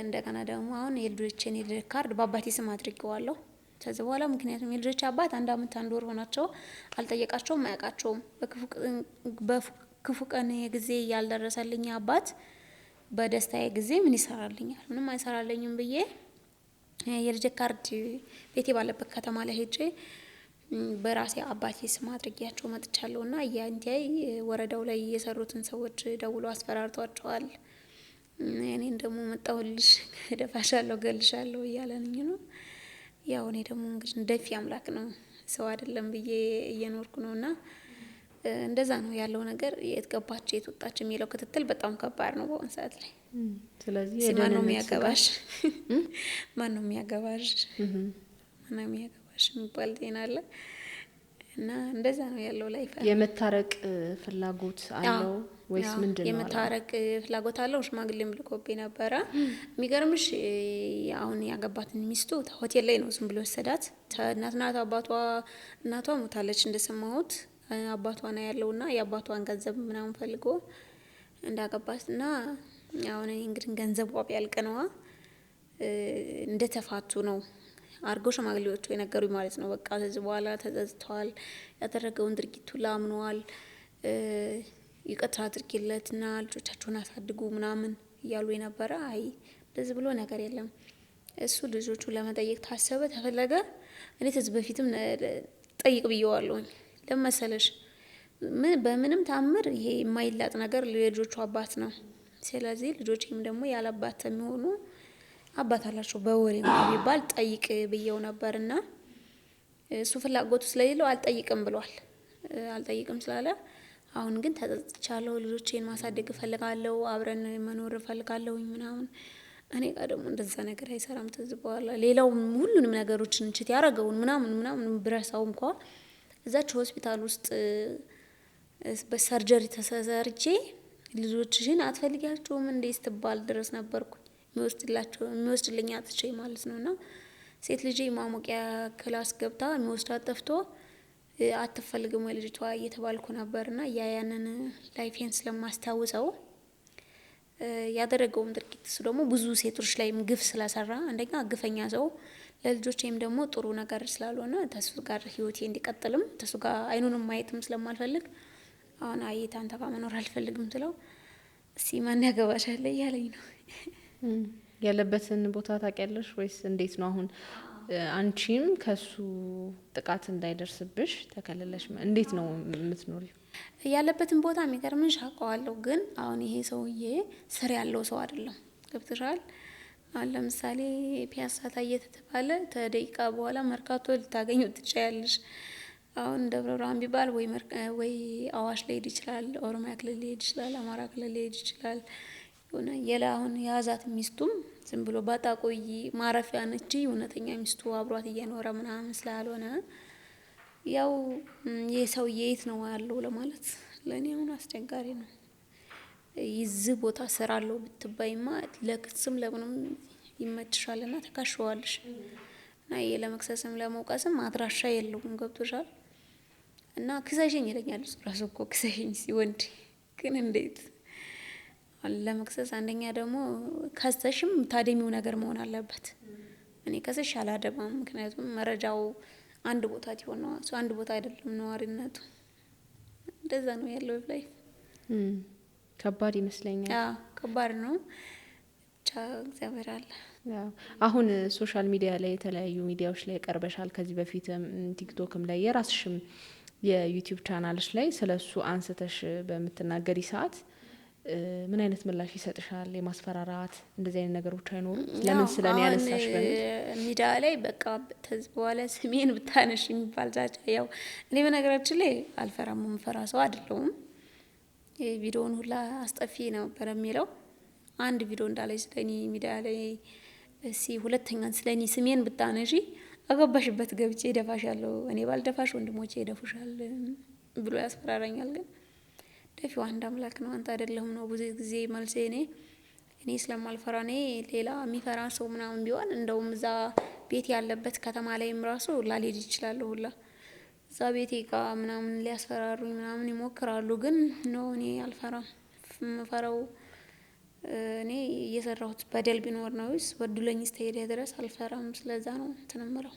[SPEAKER 2] እንደገና ደግሞ አሁን የልጆቼን የልደት ካርድ በአባቴ ስም አድርጌዋለሁ። ከዚህ በኋላ ምክንያቱም የልጆች አባት 1 አመት 1 ወር ሆናቸው፣ አልጠየቃቸውም፣ አያውቃቸውም። በክፉ ቀን ጊዜ ያልደረሰልኝ አባት በደስታዬ ጊዜ ምን ይሰራልኛል? ምንም አይሰራልኝም ብዬ የልደት ካርድ ቤቴ ባለበት ከተማ ላይ ሄጄ በራሴ አባቴ ስም አድርጌያቸው መጥቻለሁና ያንታይ ወረዳው ላይ የሰሩትን ሰዎች ደውሎ አስፈራርቷቸዋል። እኔን ደግሞ መጣሁልሽ ደፋሻለሁ ገልሻለሁ እያለኝ ነው። ያው እኔ ደግሞ እንግዲህ እንደፊ አምላክ ነው ሰው አይደለም ብዬ እየኖርኩ ነውና እንደዛ ነው ያለው ነገር። የት ገባች የት ወጣች የሚለው ክትትል በጣም ከባድ ነው በአሁን ሰዓት ላይ።
[SPEAKER 1] ስለዚህ
[SPEAKER 2] ማን ነው የሚያገባሽ ማን ነው የሚያገባሽ ማን ነው የሚያገባሽ የሚባል ጤና አለ እና እንደዛ ነው ያለው ላይፍ።
[SPEAKER 1] የመታረቅ ፍላጎት አለው ወይስ ምንድነው?
[SPEAKER 2] የመታረቅ ፍላጎት አለው። ሽማግሌም ልኮብኝ ነበረ። የሚገርምሽ አሁን ያገባትን ሚስቱ ሆቴል ላይ ነው ዝም ብሎ ወሰዳት። እናትና እናቷ ሞታለች እንደሰማሁት። አባቷ ነው ያለውና የአባቷን ገንዘብ ምናምን ፈልጎ እንዳገባትና አሁን እንግዲህ ገንዘብ ዋቢ ያልቀነዋ እንደተፋቱ ነው አርጎ ሽማግሌዎቹ የነገሩኝ ማለት ነው። በቃ ከዚህ በኋላ ተጸጽተዋል፣ ያደረገውን ድርጊት ሁሉ አምነዋል፣ ይቅርታ አድርጊለትና ልጆቻችሁን አሳድጉ ምናምን እያሉ የነበረ። አይ እንደዚህ ብሎ ነገር የለም። እሱ ልጆቹን ለመጠየቅ ታሰበ ተፈለገ። እኔ ከዚህ በፊትም ጠይቅ ብየዋለሁኝ። ለመሰለሽ በምንም ታምር ይሄ የማይላጥ ነገር ልጆቹ አባት ነው። ስለዚህ ልጆቼም ደግሞ ያለ አባት የሚሆኑ አባት አላቸው በወሬ ቢባል ጠይቅ ብየው ነበርና እሱ ፍላጎቱ ስለሌለው አልጠይቅም ብሏል። አልጠይቅም ስላለ አሁን ግን ተጸጽቻለሁ፣ ልጆቼን ማሳደግ እፈልጋለሁ፣ አብረን መኖር እፈልጋለሁኝ ምናምን። እኔ ጋር ደግሞ እንደዛ ነገር አይሰራም። ተዝ በኋላ ሌላው ሁሉንም ነገሮችን እንችት ያረገውን ምናምን ብረሳው እንኳ እዛች ሆስፒታል ውስጥ በሰርጀሪ ተሰርቼ ልጆችሽን አትፈልጊያቸውም እንዴ ስትባል ድረስ ነበርኩኝ የሚወስድልኝ አጥቼ ማለት ነውና ሴት ልጄ ማሞቂያ ክላስ ገብታ የሚወስዳት ጠፍቶ አትፈልግም ወይ ልጅቷ እየተባልኩ ነበርና ያንን ላይፌን ስለማስታውሰው ያደረገውም ድርጊት እሱ ደግሞ ብዙ ሴቶች ላይም ግፍ ስለሰራ አንደኛ ግፈኛ ሰው ለልጆቼም ደግሞ ጥሩ ነገር ስላልሆነ ተሱ ጋር ህይወቴ እንዲቀጥልም ተሱ ጋር አይኑንም ማየትም ስለማልፈልግ አሁን አይታ አንተ ጋር መኖር አልፈልግም ስለው እስቲ ማን ያገባሻል እያለኝ ነው።
[SPEAKER 1] ያለበትን ቦታ ታውቂያለሽ ወይስ እንዴት ነው? አሁን አንቺም ከሱ ጥቃት እንዳይደርስብሽ ተከለለሽ እንዴት ነው የምትኖሪው?
[SPEAKER 2] ያለበትን ቦታ የሚገርምሽ አውቀዋለሁ፣ ግን አሁን ይሄ ሰውዬ ስር ያለው ሰው አይደለም። ገብቶሻል? አሁን ለምሳሌ ፒያሳ ታየት ተባለ ተደቂቃ በኋላ መርካቶ ልታገኙ ትችያለሽ። አሁን ደብረ ብርሃን ቢባል ወይ አዋሽ ሊሄድ ይችላል፣ ኦሮሚያ ክልል ሊሄድ ይችላል፣ አማራ ክልል ሊሄድ ይችላል። ሆነ የላሁን ያዛት ሚስቱም ዝም ብሎ ባጣቆይ ማረፊያ ነች። እውነተኛ ሚስቱ አብሯት እየኖረ ምናምን ስላልሆነ ያው የሰውዬ የት ነው ያለው ለማለት ለኔ አሁን አስቸጋሪ ነው። ይዝህ ቦታ ሰራለው ብትባይማ ለክስም ለምንም ይመችሻልና ተካሽዋለሽ እና ለመክሰስም ለመውቀስም አድራሻ የለውም። ገብቶሻል? እና ክሰሽኝ ይለኛል እሱ ራሱ እኮ ክሰሽኝ ሲወንድ ግን እንዴት ለመክሰስ አንደኛ ደግሞ ከሰሽም ታደሚው ነገር መሆን አለበት። እኔ ከሰሽ አላደባም፣ ምክንያቱም መረጃው አንድ ቦታ ይሆን ነው እሱ አንድ ቦታ አይደለም ነዋሪነቱ። እንደዛ ነው ያለው ላይፍ።
[SPEAKER 1] ከባድ ይመስለኛል።
[SPEAKER 2] ከባድ ነው። ብቻ እግዚአብሔር አለ።
[SPEAKER 1] አሁን ሶሻል ሚዲያ ላይ የተለያዩ ሚዲያዎች ላይ ቀርበሻል። ከዚህ በፊትም ቲክቶክም ላይ የራስሽም የዩቲዩብ ቻናልሽ ላይ ስለሱ አንስተሽ በምትናገሪ ሰዓት ምን አይነት ምላሽ ይሰጥሻል? የማስፈራራት እንደዚህ አይነት ነገሮች አይኖሩም? ለምን ስለኔ ያነሳሽ በሚል
[SPEAKER 2] ሚዲያ ላይ በቃ ተዝ በኋላ ስሜን ብታነሽ የሚባል ዛቻ። ያው እኔ በነገራችን ላይ አልፈራም፣ የምፈራ ሰው አይደለሁም። ቪዲዮውን ሁላ አስጠፊ ነበር የሚለው አንድ ቪዲዮ እንዳላይ ስለኔ ሚዲያ ላይ ሁለተኛ ስለኔ ስሜን ብታነሺ አገባሽበት ገብቼ ደፋሻለሁ፣ እኔ ባልደፋሽ ወንድሞቼ ይደፉሻል ብሎ ያስፈራራኛል። ግን ደፊው አንድ አምላክ ነው፣ አንተ አይደለህም ነው ብዙ ጊዜ መልሴ። እኔ ስለማልፈራ እኔ ሌላ የሚፈራ ሰው ምናምን ቢሆን እንደውም እዛ ቤት ያለበት ከተማ ላይም ራሱ ላልሄድ ይችላል ሁላ እዛ ቤቴ ጋር ምናምን ሊያስፈራሩኝ ምናምን ይሞክራሉ። ግን ነው እኔ አልፈራም። የምፈራው እኔ እየሰራሁት በደል ቢኖር ነው ወዱለኝ እስከሄደ ድረስ አልፈራም። ስለዛ ነው ተነምረው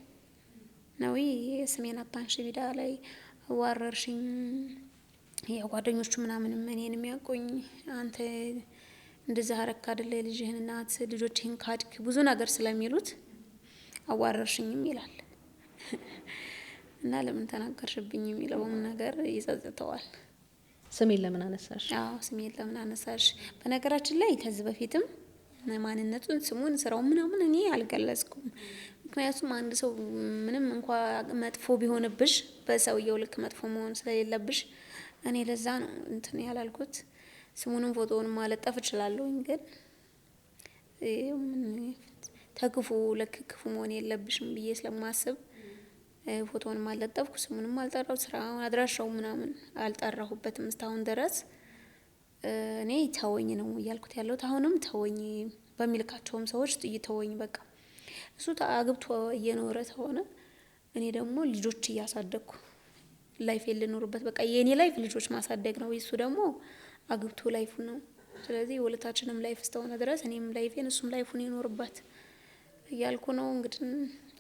[SPEAKER 2] ነው ስሜን አታንሽ ቢዳ ላይ አዋረርሽኝ የጓደኞቹ ምናምንም እኔን የሚያቆኝ አንተ እንደዛ አረካ አይደለ ልጅህን እናት ልጆችህን ካድክ ብዙ ነገር ስለሚሉት አዋረርሽኝም ይላል እና ለምን ተናገርሽብኝ የሚለውም ነገር ይጸጽተዋል።
[SPEAKER 1] ስሜን ለምን አነሳሽ?
[SPEAKER 2] ስሜን ለምን አነሳሽ? በነገራችን ላይ ከዚህ በፊትም ማንነቱን ስሙን ስራው ምናምን እኔ አልገለጽኩም። ምክንያቱም አንድ ሰው ምንም እንኳን መጥፎ ቢሆንብሽ በሰውየው ልክ መጥፎ መሆን ስለሌለብሽ እኔ ለዛ ነው እንትን ያላልኩት። ስሙንም ፎቶውንም ማለጠፍ እችላለሁ፣ ግን ተክፉ ለክ ክፉ መሆን የለብሽም ብዬ ስለማስብ ፎቶውንም አልለጠፍኩ፣ ስሙንም አልጠራው፣ ስራውን አድራሻው ምናምን አልጠራሁበትም እስካሁን ድረስ። እኔ ተወኝ ነው እያልኩት ያለሁት። አሁንም ተወኝ በሚልካቸውም ሰዎች ተወኝ በቃ። እሱ አግብቶ እየኖረ ተሆነ እኔ ደግሞ ልጆች እያሳደግኩ ላይፍ ልኖርበት። በቃ የኔ ላይፍ ልጆች ማሳደግ ነው፣ እሱ ደግሞ አግብቶ ላይፉ ነው። ስለዚህ የሁለታችንም ላይፍ እስከሆነ ድረስ እኔም ላይፌን እሱም ላይፉን ይኖርበት እያልኩ ነው። እንግዲህ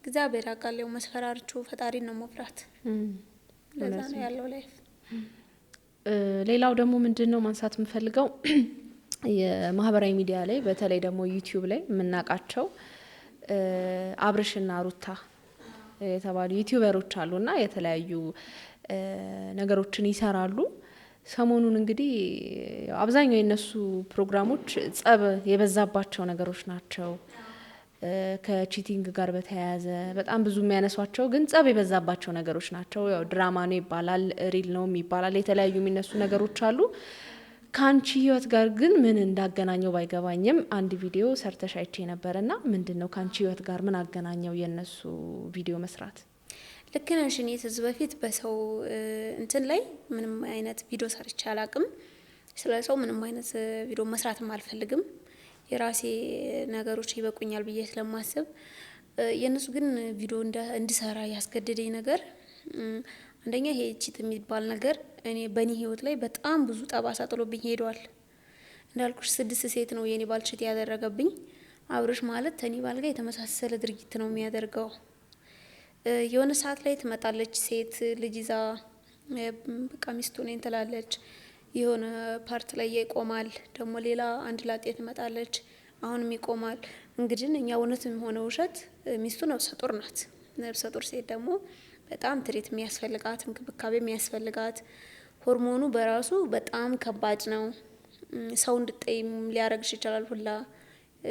[SPEAKER 2] እግዚአብሔር ያውቃል። ያው መስፈራርቹ ፈጣሪን ነው መፍራት። ለዛ ነው ያለው ላይፍ።
[SPEAKER 1] ሌላው ደግሞ ምንድነው ማንሳት የምፈልገው የማህበራዊ ሚዲያ ላይ በተለይ ደግሞ ዩቲዩብ ላይ የምናውቃቸው አብርሽና ሩታ የተባሉ ዩቲዩበሮች አሉና የተለያዩ ነገሮችን ይሰራሉ። ሰሞኑን እንግዲህ አብዛኛው የነሱ ፕሮግራሞች ጸብ የበዛባቸው ነገሮች ናቸው። ከቺቲንግ ጋር በተያያዘ በጣም ብዙ የሚያነሷቸው ግን ጸብ የበዛባቸው ነገሮች ናቸው። ያው ድራማ ነው ይባላል፣ ሪል ነው ይባላል፣ የተለያዩ የሚነሱ ነገሮች አሉ። ከአንቺ ህይወት ጋር ግን ምን እንዳገናኘው ባይገባኝም አንድ ቪዲዮ ሰርተሽ አይቼ ነበርና ምንድነው ከአንቺ ህይወት ጋር ምን አገናኘው የነሱ ቪዲዮ መስራት?
[SPEAKER 2] ልክ ነሽ። እኔ ከዚህ በፊት በሰው እንትን ላይ ምንም አይነት ቪዲዮ ሰርቼ አላቅም። ስለ ሰው ምንም አይነት ቪዲዮ መስራትም አልፈልግም። የራሴ ነገሮች ይበቁኛል ብዬ ስለማስብ፣ የነሱ ግን ቪዲዮ እንድሰራ ያስገደደኝ ነገር አንደኛ ይሄ ቺት የሚባል ነገር እኔ በእኔ ህይወት ላይ በጣም ብዙ ጠባሳ ጥሎብኝ ሄዷል። እንዳልኩሽ 6 ሴት ነው የኔ ባል ቺት ያደረገብኝ። አብርሽ ማለት ከኔ ባል ጋር የተመሳሰለ ድርጊት ነው የሚያደርገው። የሆነ ሰዓት ላይ ትመጣለች ሴት ልጅ ይዛ በቃ ሚስቱ ነኝ ትላለች። የሆነ ፓርት ላይ ይቆማል። ደግሞ ሌላ አንድ ላጤ ትመጣለች፣ አሁንም ይቆማል። እንግዲህ እኛ እውነትም ሆነ ውሸት ሚስቱ ነፍሰ ጡር ናት። ነፍሰ ጡር ሴት ደግሞ በጣም ትሪት የሚያስፈልጋት፣ እንክብካቤ የሚያስፈልጋት፣ ሆርሞኑ በራሱ በጣም ከባድ ነው። ሰው እንድጠይም ሊያረግሽ ይችላል ሁላ።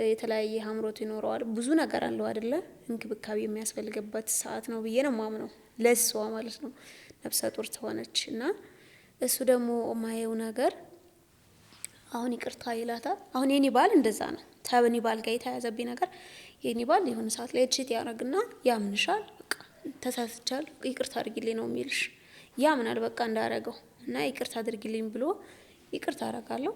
[SPEAKER 2] የተለያየ ሀምሮት ይኖረዋል። ብዙ ነገር አለው አይደለ? እንክብካቤ የሚያስፈልግበት ሰዓት ነው ብዬ ነው ማምነው፣ ለሷ ማለት ነው ነፍሰ ጡር ተሆነች። እና እሱ ደግሞ ማየው ነገር አሁን ይቅርታ ይላታል። አሁን የኔ ባል እንደዛ ነው። ተበኒ ባል ጋር የተያዘብኝ ነገር የኔ ባል የሆነ ሰዓት ላይ እቺት ያረግና ያምንሻል። በቃ ተሳስቻል ይቅርታ አድርጊልኝ ነው የሚልሽ። ያምናል በቃ እንዳረገው እና ይቅርታ አድርጊልኝ ብሎ ይቅርታ አረጋለሁ።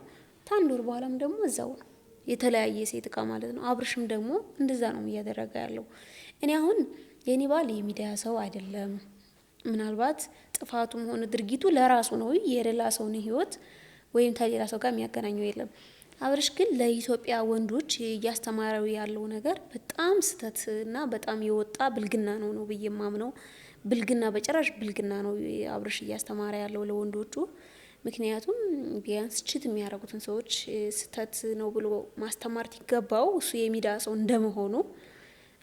[SPEAKER 2] ታንድ ወር በኋላም ደግሞ እዛው ነው የተለያየ ሴት እቃ ማለት ነው። አብርሽም ደግሞ እንደዛ ነው እያደረገ ያለው። እኔ አሁን የኔ ባል የሚዲያ ሰው አይደለም። ምናልባት ጥፋቱም ሆነ ድርጊቱ ለራሱ ነው፣ የሌላ ሰውን ህይወት ወይም ከሌላ ሰው ጋር የሚያገናኘው የለም። አብርሽ ግን ለኢትዮጵያ ወንዶች እያስተማረው ያለው ነገር በጣም ስተትና በጣም የወጣ ብልግና ነው ብዬ ማምነው። ብልግና በጭራሽ ብልግና ነው አብርሽ እያስተማረ ያለው ለወንዶቹ። ምክንያቱም ቢያንስ ቺት የሚያደርጉትን ሰዎች ስተት ነው ብሎ ማስተማር ይገባው እሱ የሚዲያ ሰው እንደመሆኑ።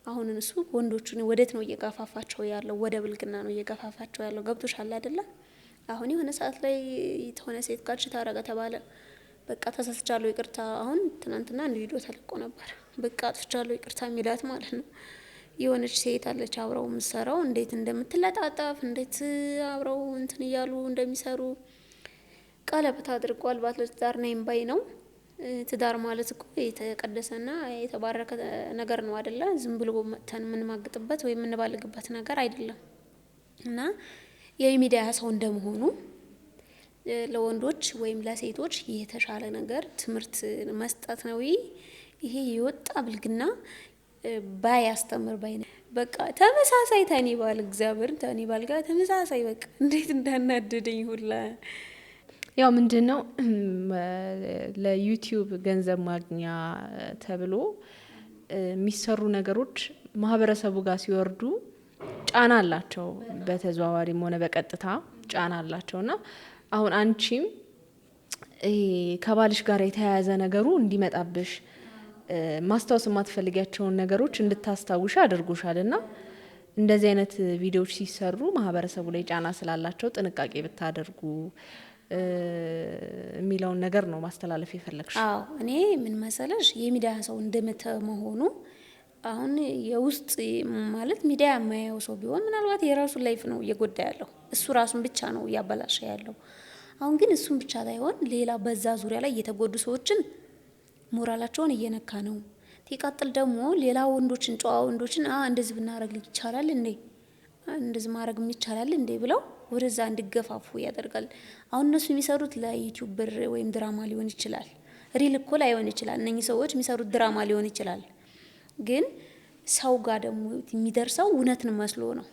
[SPEAKER 2] አሁን እሱ ወንዶቹን ወዴት ነው እየገፋፋቸው ያለው? ወደ ብልግና ነው እየገፋፋቸው ያለው። ገብቶሻል አይደለ? አሁን የሆነ ሰዓት ላይ የተሆነ ሴት ጋር ቺት አደረገ ተባለ። በቃ ተሳስቻለሁ ይቅርታ። አሁን ትናንትና አንድ ቪዲዮ ተለቆ ነበር። በቃ አጥፍቻለሁ ይቅርታ የሚላት ማለት ነው። የሆነች ሴት አለች አብረው የምትሰራው፣ እንዴት እንደምትለጣጣፍ እንዴት አብረው እንትን እያሉ እንደሚሰሩ ቀለበት አድርጓል። ባለትዳር ነኝ ባይ ነው። ትዳር ማለት እኮ የተቀደሰና የተባረከ ነገር ነው አይደለ? ዝም ብሎ መተን የምንማግጥበት ወይ የምንባልግበት ነገር አይደለም። እና የሚዲያ ሰው እንደመሆኑ ለወንዶች ወይም ለሴቶች የተሻለ ነገር ትምህርት መስጠት ነው። ይሄ የወጣ ብልግና ባያስተምር ባይ ነው። በቃ ተመሳሳይ ተኒ ባል እግዚአብሔር ተኒ ባል ጋር ተመሳሳይ በቃ እንዴት እንዳናደደኝ ሁላ።
[SPEAKER 1] ያው ምንድነው ለዩቲዩብ ገንዘብ ማግኛ ተብሎ የሚሰሩ ነገሮች ማህበረሰቡ ጋር ሲወርዱ ጫና አላቸው። በተዘዋዋሪም ሆነ በቀጥታ ጫና አላቸውና አሁን አንቺም ከባልሽ ጋር የተያያዘ ነገሩ እንዲመጣብሽ ማስታወስ የማትፈልጊያቸውን ነገሮች እንድታስታውሽ አድርጎሻልና እንደዚህ አይነት ቪዲዮዎች ሲሰሩ ማህበረሰቡ ላይ ጫና ስላላቸው ጥንቃቄ ብታደርጉ የሚለውን ነገር ነው ማስተላለፍ የፈለግሽ?
[SPEAKER 2] አዎ እኔ ምን መሰለሽ የሚዲያ ሰው እንደምትመሆኑ አሁን የውስጥ ማለት ሚዲያ የማያየው ሰው ቢሆን ምናልባት የራሱን ላይፍ ነው እየጎዳ ያለው፣ እሱ ራሱን ብቻ ነው እያበላሸ ያለው። አሁን ግን እሱን ብቻ ሳይሆን ሌላ በዛ ዙሪያ ላይ የተጎዱ ሰዎችን ሞራላቸውን እየነካ ነው። ሲቀጥል ደግሞ ሌላ ወንዶችን ጨዋ ወንዶችን እንደዚህ ብናረግ ይቻላል እንዴ? እንደዚህ ማድረግ ይቻላል እንዴ ብለው ወደዛ እንዲገፋፉ ያደርጋል። አሁን እነሱ የሚሰሩት ለዩቲዩብ ብር ወይም ድራማ ሊሆን ይችላል። ሪል እኮ ላይሆን ይችላል። እነኚህ ሰዎች የሚሰሩት ድራማ ሊሆን ይችላል። ግን ሰው ጋር ደግሞ የሚደርሰው እውነትን መስሎ ነው።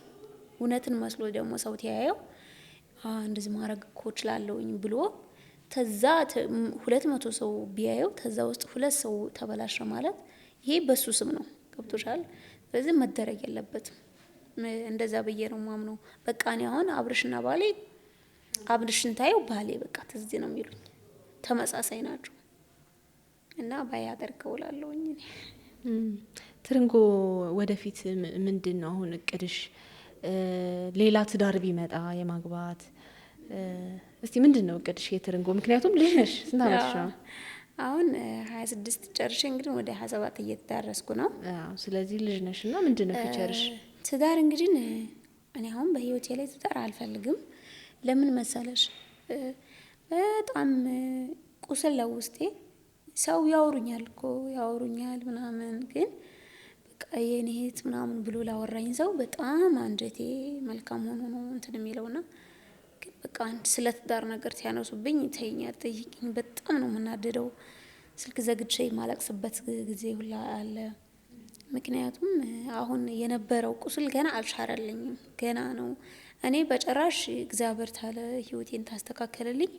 [SPEAKER 2] እውነትን መስሎ ደግሞ ሰው ተያየው እንደዚህ ማድረግ እኮ እችላለሁኝ ብሎ ተዛ 200 ሰው ቢያየው ተዛ ውስጥ 2 ሰው ተበላሸ ማለት ይሄ በሱ ስም ነው። ገብቶሻል? ስለዚህ መደረግ የለበትም። እንደዛ ብዬ ነው ማምነው። በቃ እኔ አሁን አብርሽና ባሌ አብርሽን ታየው ባሌ በቃ ትዝ ነው የሚሉኝ፣ ተመሳሳይ ናቸው እና ባያደርገው እላለሁኝ እኔ።
[SPEAKER 1] ትርንጎ ወደፊት ምንድን ነው አሁን እቅድሽ? ሌላ ትዳር ቢመጣ የማግባት እስቲ ምንድን ነው እቅድሽ የትርንጎ? ምክንያቱም ልጅ ነሽ፣ ስንት አመትሽ ነው
[SPEAKER 2] አሁን? 26 ጨርሼ እንግዲህ ወደ 27 እየተዳረስኩ ነው።
[SPEAKER 1] ስለዚህ ልጅ ነሽ እና ምንድን ነው ፊቸርሽ?
[SPEAKER 2] ትዳር እንግዲህ እኔ አሁን በህይወቴ ላይ ትዳር አልፈልግም። ለምን መሰለሽ? በጣም ቁስል ለውስጤ ሰው ያወሩኛል እኮ ያወሩኛል ምናምን፣ ግን በቃ የኔ እህት ምናምን ብሎ ላወራኝ ሰው በጣም አንጀቴ መልካም ሆኖ ነው እንትን የሚለውና፣ ግን በቃ አንድ ስለ ትዳር ነገር ሲያነሱብኝ ተይኝ አትጠይቂኝ በጣም ነው የምናደደው። ስልክ ዘግቼ የማለቅስበት ጊዜ ሁላ አለ። ምክንያቱም አሁን የነበረው ቁስል ገና አልሻረልኝም፣ ገና ነው። እኔ በጭራሽ እግዚአብሔር ታለ ህይወቴን ታስተካከለልኝ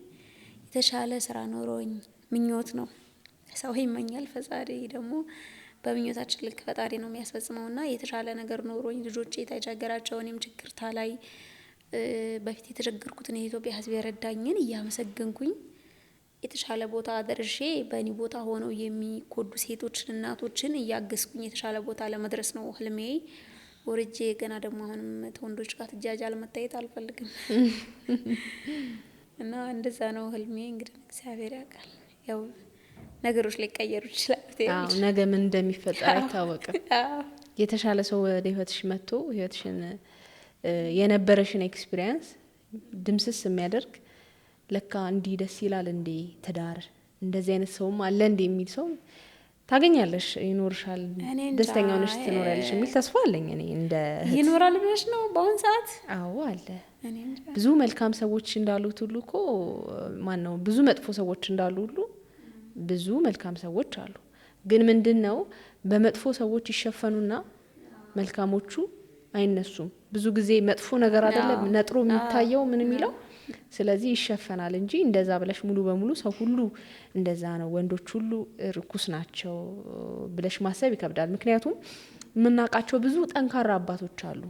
[SPEAKER 2] የተሻለ ስራ ኖሮኝ ምኞት ነው። ሰው ይመኛል፣ ፈጣሪ ደግሞ በምኞታችን ልክ ፈጣሪ ነው የሚያስፈጽመውና የተሻለ ነገር ኖሮኝ ልጆቼ የተቸገራቸው እኔም ችግር ታላይ በፊት የተቸገርኩትን የኢትዮጵያ ህዝብ የረዳኝን እያመሰገንኩኝ የተሻለ ቦታ ደርሼ በእኔ ቦታ ሆነው የሚጎዱ ሴቶችን እናቶችን እያገዝኩኝ የተሻለ ቦታ ለመድረስ ነው ህልሜ። ወርጄ ገና ደግሞ አሁንም ተወንዶች ጋር ትጃጃል መታየት አልፈልግም እና እንደዛ ነው ህልሜ። እንግዲህ እግዚአብሔር ያውቃል፣ ያው ነገሮች ሊቀየሩ ይችላሉ።
[SPEAKER 1] ነገ ምን እንደሚፈጠር አይታወቅም። የተሻለ ሰው ወደ ህይወትሽ መጥቶ ህይወትሽን የነበረሽን ኤክስፒሪየንስ ድምስስ የሚያደርግ ለካ እንዲህ ደስ ይላል እንዴ ትዳር እንደዚህ አይነት ሰውም አለ እንዴ የሚል ሰው ታገኛለሽ፣ ይኖርሻል፣ ደስተኛ ሆነሽ ትኖሪያለሽ የሚል ተስፋ አለኝ እኔ። እንደ
[SPEAKER 2] ይኖራል ብለሽ ነው በአሁን ሰዓት?
[SPEAKER 1] አዎ አለ። ብዙ መልካም ሰዎች እንዳሉት ሁሉ እኮ ማን ነው ብዙ መጥፎ ሰዎች እንዳሉ ሁሉ ብዙ መልካም ሰዎች አሉ። ግን ምንድነው በመጥፎ ሰዎች ይሸፈኑና መልካሞቹ አይነሱም። ብዙ ጊዜ መጥፎ ነገር አይደለም ነጥሮ የሚታየው ምን የሚለው፣ ስለዚህ ይሸፈናል እንጂ እንደዛ ብለሽ ሙሉ በሙሉ ሰው ሁሉ እንደዛ ነው ወንዶች ሁሉ ርኩስ ናቸው ብለሽ ማሰብ ይከብዳል። ምክንያቱም የምናውቃቸው ብዙ ጠንካራ አባቶች አሉ፣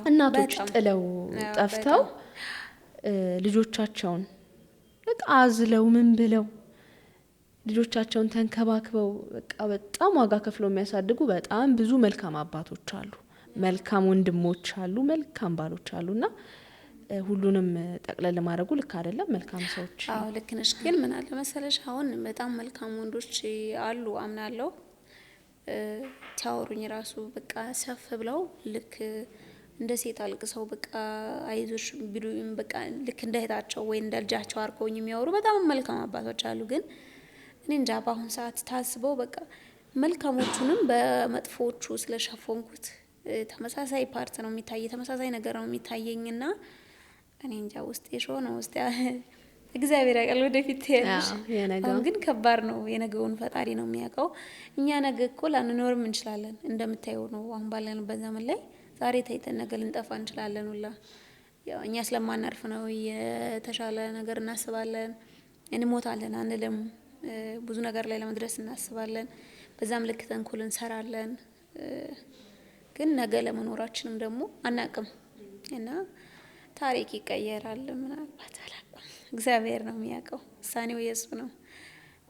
[SPEAKER 1] እናቶች ጥለው ጠፍተው ልጆቻቸውን በቃ አዝለው ምን ብለው ልጆቻቸውን ተንከባክበው በቃ በጣም ዋጋ ከፍለው የሚያሳድጉ በጣም ብዙ መልካም አባቶች አሉ፣ መልካም ወንድሞች አሉ፣ መልካም ባሎች አሉና ሁሉንም ጠቅለል ማድረጉ ልክ አይደለም። መልካም ሰዎች
[SPEAKER 2] አዎ ልክ ነሽ። ግን ምን አለ መሰለሽ አሁን በጣም መልካም ወንዶች አሉ አምናለሁ። ታወሩኝ ራሱ በቃ ሰፍ ብለው ልክ እንደ ሴት አልቅሰው በቃ አይዞሽ ቢሉኝ በቃ ልክ እንደ እህታቸው ወይ እንደ ልጃቸው አርገውኝ የሚያወሩ በጣም መልካም አባቶች አሉ። ግን እኔ እንጃ በአሁን ሰዓት ታስበው በቃ መልካሞቹንም በመጥፎቹ ስለሸፈንኩት ተመሳሳይ ፓርት ነው የሚታየ፣ ተመሳሳይ ነገር ነው የሚታየኝና እኔ እንጃ ውስጥ የሾ ነው ውስጥ እግዚአብሔር ያውቃል ወደፊት ያለሽ። አሁን ግን ከባድ ነው፣ የነገውን ፈጣሪ ነው የሚያውቀው። እኛ ነገ እኮ ላንኖርም እንችላለን እንደምታየው ነው። አሁን ባለንበት ዘመን ላይ ዛሬ ታይተን ነገ ልንጠፋ እንችላለን ሁላ። ያው እኛ ስለማናርፍ ነው የተሻለ ነገር እናስባለን፣ እንሞታለን አንልም። ብዙ ነገር ላይ ለመድረስ እናስባለን፣ በዛም ልክ ተንኮል እንሰራለን። ግን ነገ ለመኖራችንም ደግሞ አናቅም እና ታሪክ ይቀየራል። ምናልባት አላውቅም፣ እግዚአብሔር ነው የሚያውቀው፣ ውሳኔው የሱ ነው።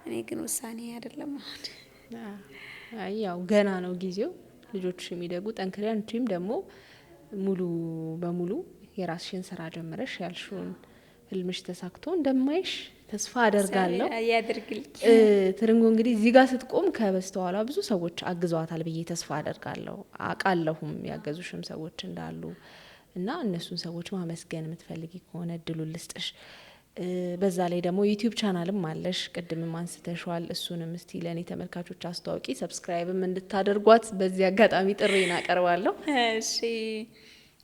[SPEAKER 2] እኔ ግን ውሳኔ አይደለም።
[SPEAKER 1] አሁን ያው ገና ነው ጊዜው፣ ልጆች የሚደጉ ጠንክሪ፣ አንቺም ደግሞ ሙሉ በሙሉ የራስሽን ስራ ጀምረሽ ያልሽውን ህልምሽ ተሳክቶ እንደማይሽ ተስፋ አደርጋለሁ።
[SPEAKER 2] ያድርግልኝ።
[SPEAKER 1] ትርንጎ እንግዲህ እዚህ ጋር ስትቆም ከበስተኋላ ብዙ ሰዎች አግዘዋታል ብዬ ተስፋ አደርጋለሁ። አውቃለሁም ያገዙሽም ሰዎች እንዳሉ እና እነሱን ሰዎች ማመስገን የምትፈልጊ ከሆነ እድሉን ልስጥሽ። በዛ ላይ ደግሞ ዩቲዩብ ቻናልም አለሽ፣ ቅድምም አንስተሽዋል። እሱንም እስቲ ለእኔ ተመልካቾች አስተዋውቂ፣ ሰብስክራይብም እንድታደርጓት በዚህ አጋጣሚ ጥሪን አቀርባለሁ።
[SPEAKER 2] እሺ፣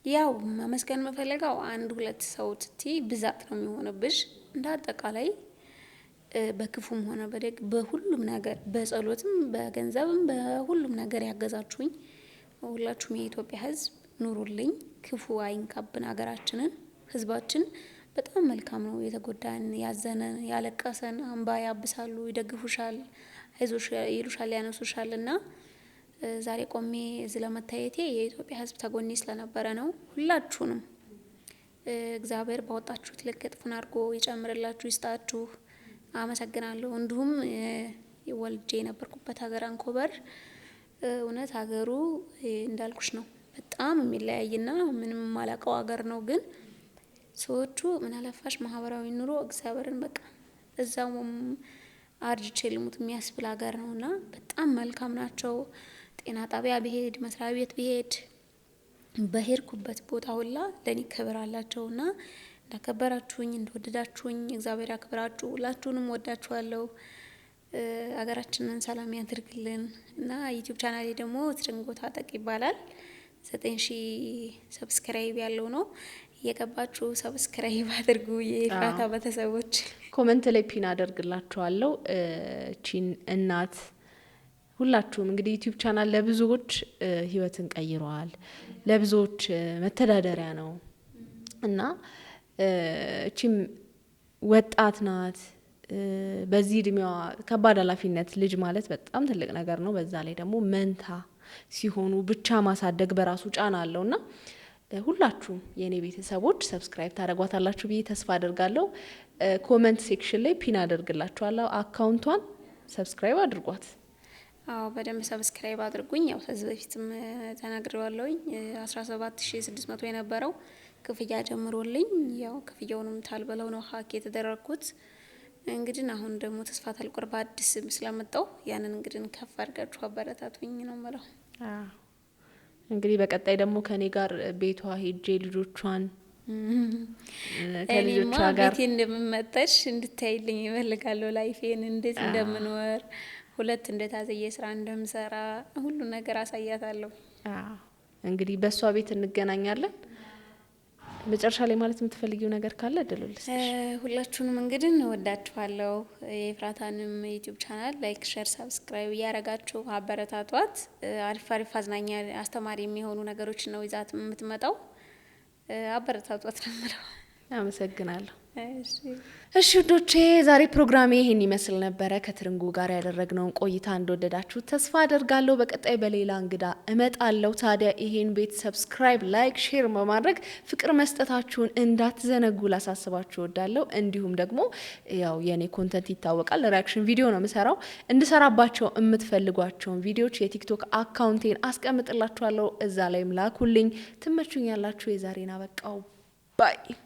[SPEAKER 2] ያው ማመስገን መፈለጋው አንድ ሁለት ሰው ትቲ ብዛት ነው የሚሆንብሽ። እንደ አጠቃላይ በክፉም ሆነ በደግ በሁሉም ነገር በጸሎትም በገንዘብም በሁሉም ነገር ያገዛችሁኝ ሁላችሁም የኢትዮጵያ ሕዝብ ኑሩልኝ። ክፉ አይንካብን ሀገራችንን። ሕዝባችን በጣም መልካም ነው። የተጎዳን ያዘነን ያለቀሰን እንባ ያብሳሉ፣ ይደግፉሻል፣ አይዞሽ ይሉሻል፣ ያነሱሻል እና ዛሬ ቆሜ እዚህ ለመታየቴ የኢትዮጵያ ሕዝብ ተጎኔ ስለነበረ ነው። ሁላችሁንም እግዚአብሔር ባወጣችሁት ልክ እጥፉን አድርጎ ይጨምርላችሁ፣ ይስጣችሁ። አመሰግናለሁ። እንዲሁም ወልጄ የነበርኩበት ሀገር አንኮበር እውነት ሀገሩ እንዳልኩሽ ነው። በጣም የሚለያይና ምንም ማላቀው ሀገር ነው። ግን ሰዎቹ ምን አለፋሽ ማህበራዊ ኑሮ እግዚአብሔርን በቃ እዛው አርጅቼ ልሙት የሚያስብል ሀገር ነውና በጣም መልካም ናቸው። ጤና ጣቢያ ብሄድ መስሪያ ቤት ብሄድ በሄድኩበት ቦታ ሁላ ለኔ ክብር አላቸውና እንዳከበራችሁኝ እንደወደዳችሁኝ እግዚአብሔር ያክብራችሁ። ሁላችሁንም ወዳችኋለሁ። ሀገራችንን ሰላም ያድርግልን እና ዩቲዩብ ቻናሌ ደግሞ ትርንጎ ታጠቅ ይባላል። 9000 ሰብስክራይብ ያለው ነው። እየገባችሁ ሰብስክራይብ አድርጉ። የኤፍራታ ቤተሰቦች
[SPEAKER 1] ኮሜንት ላይ ፒን አደርግላችኋለሁ። ቺን እናት ሁላችሁም እንግዲህ ዩቲዩብ ቻናል ለብዙዎች ህይወትን ቀይረዋል። ለብዙዎች መተዳደሪያ ነው እና እቺም ወጣት ናት። በዚህ እድሜዋ ከባድ ኃላፊነት ልጅ ማለት በጣም ትልቅ ነገር ነው። በዛ ላይ ደግሞ መንታ ሲሆኑ ብቻ ማሳደግ በራሱ ጫና አለውና ሁላችሁም የኔ ቤተሰቦች ሰብስክራይብ ታደርጓታላችሁ ብዬ ተስፋ አደርጋለሁ። ኮሜንት ሴክሽን ላይ ፒን አደርግላችኋለሁ። አካውንቷን ሰብስክራይብ አድርጓት።
[SPEAKER 2] አዎ በደንብ ሰብስክራይብ አድርጉኝ። ያው ከዚህ በፊትም ተናግሬዋለሁኝ 17600 የነበረው ክፍያ ጀምሮልኝ ያው ክፍያውንም ታልበለው ነው ሀክ የተደረኩት። እንግዲህ አሁን ደግሞ ተስፋ ታልቆርባ አዲስ ስለመጣው ያንን እንግዲህ ከፍ አድርጋችሁ አበረታቱኝ ነው ማለት።
[SPEAKER 1] እንግዲህ በቀጣይ ደግሞ ከኔ ጋር ቤቷ ሄጄ ልጆቿን ከልጆቿ ጋር
[SPEAKER 2] ቤቴ እንደምመጣሽ እንድታይልኝ ይፈልጋለሁ። ላይፌን እንዴት እንደምንወር ሁለት እንደታዘየ ስራ እንደምሰራ ሁሉ ነገር አሳያታለሁ።
[SPEAKER 1] እንግዲህ በሷ ቤት እንገናኛለን። መጨረሻ ላይ ማለት የምትፈልጊው ነገር ካለ እድሉልሽ።
[SPEAKER 2] ሁላችሁንም እንግዲህ እወዳችኋለሁ። የኤፍራታንም ዩቲዩብ ቻናል ላይክ፣ ሼር፣ ሰብስክራይብ እያረጋችሁ አበረታቷት። አሪፍ አሪፍ አዝናኛ አስተማሪ የሚሆኑ ነገሮች ነው ይዛት የምትመጣው። አበረታቷት ነው የምለው። አመሰግናለሁ። እሺ ውዶቼ ዛሬ ፕሮግራሜ ይሄን ይመስል ነበረ። ከትርንጎ ጋር ያደረግነውን ቆይታ እንደወደዳችሁ ተስፋ አደርጋለሁ። በቀጣይ በሌላ እንግዳ እመጣለሁ። ታዲያ ይሄን ቤት ሰብስክራይብ፣ ላይክ፣ ሼር በማድረግ ፍቅር መስጠታችሁን እንዳትዘነጉ ላሳስባችሁ እወዳለሁ። እንዲሁም ደግሞ ያው የኔ ኮንተንት ይታወቃል፣ ሪአክሽን ቪዲዮ ነው የምሰራው። እንድሰራባቸው የምትፈልጓቸውን ቪዲዮዎች የቲክቶክ አካውንቴን አስቀምጥላችኋለሁ። እዛ ላይም ላኩልኝ። ትመቹኛላችሁ። የዛሬን አበቃው። ባይ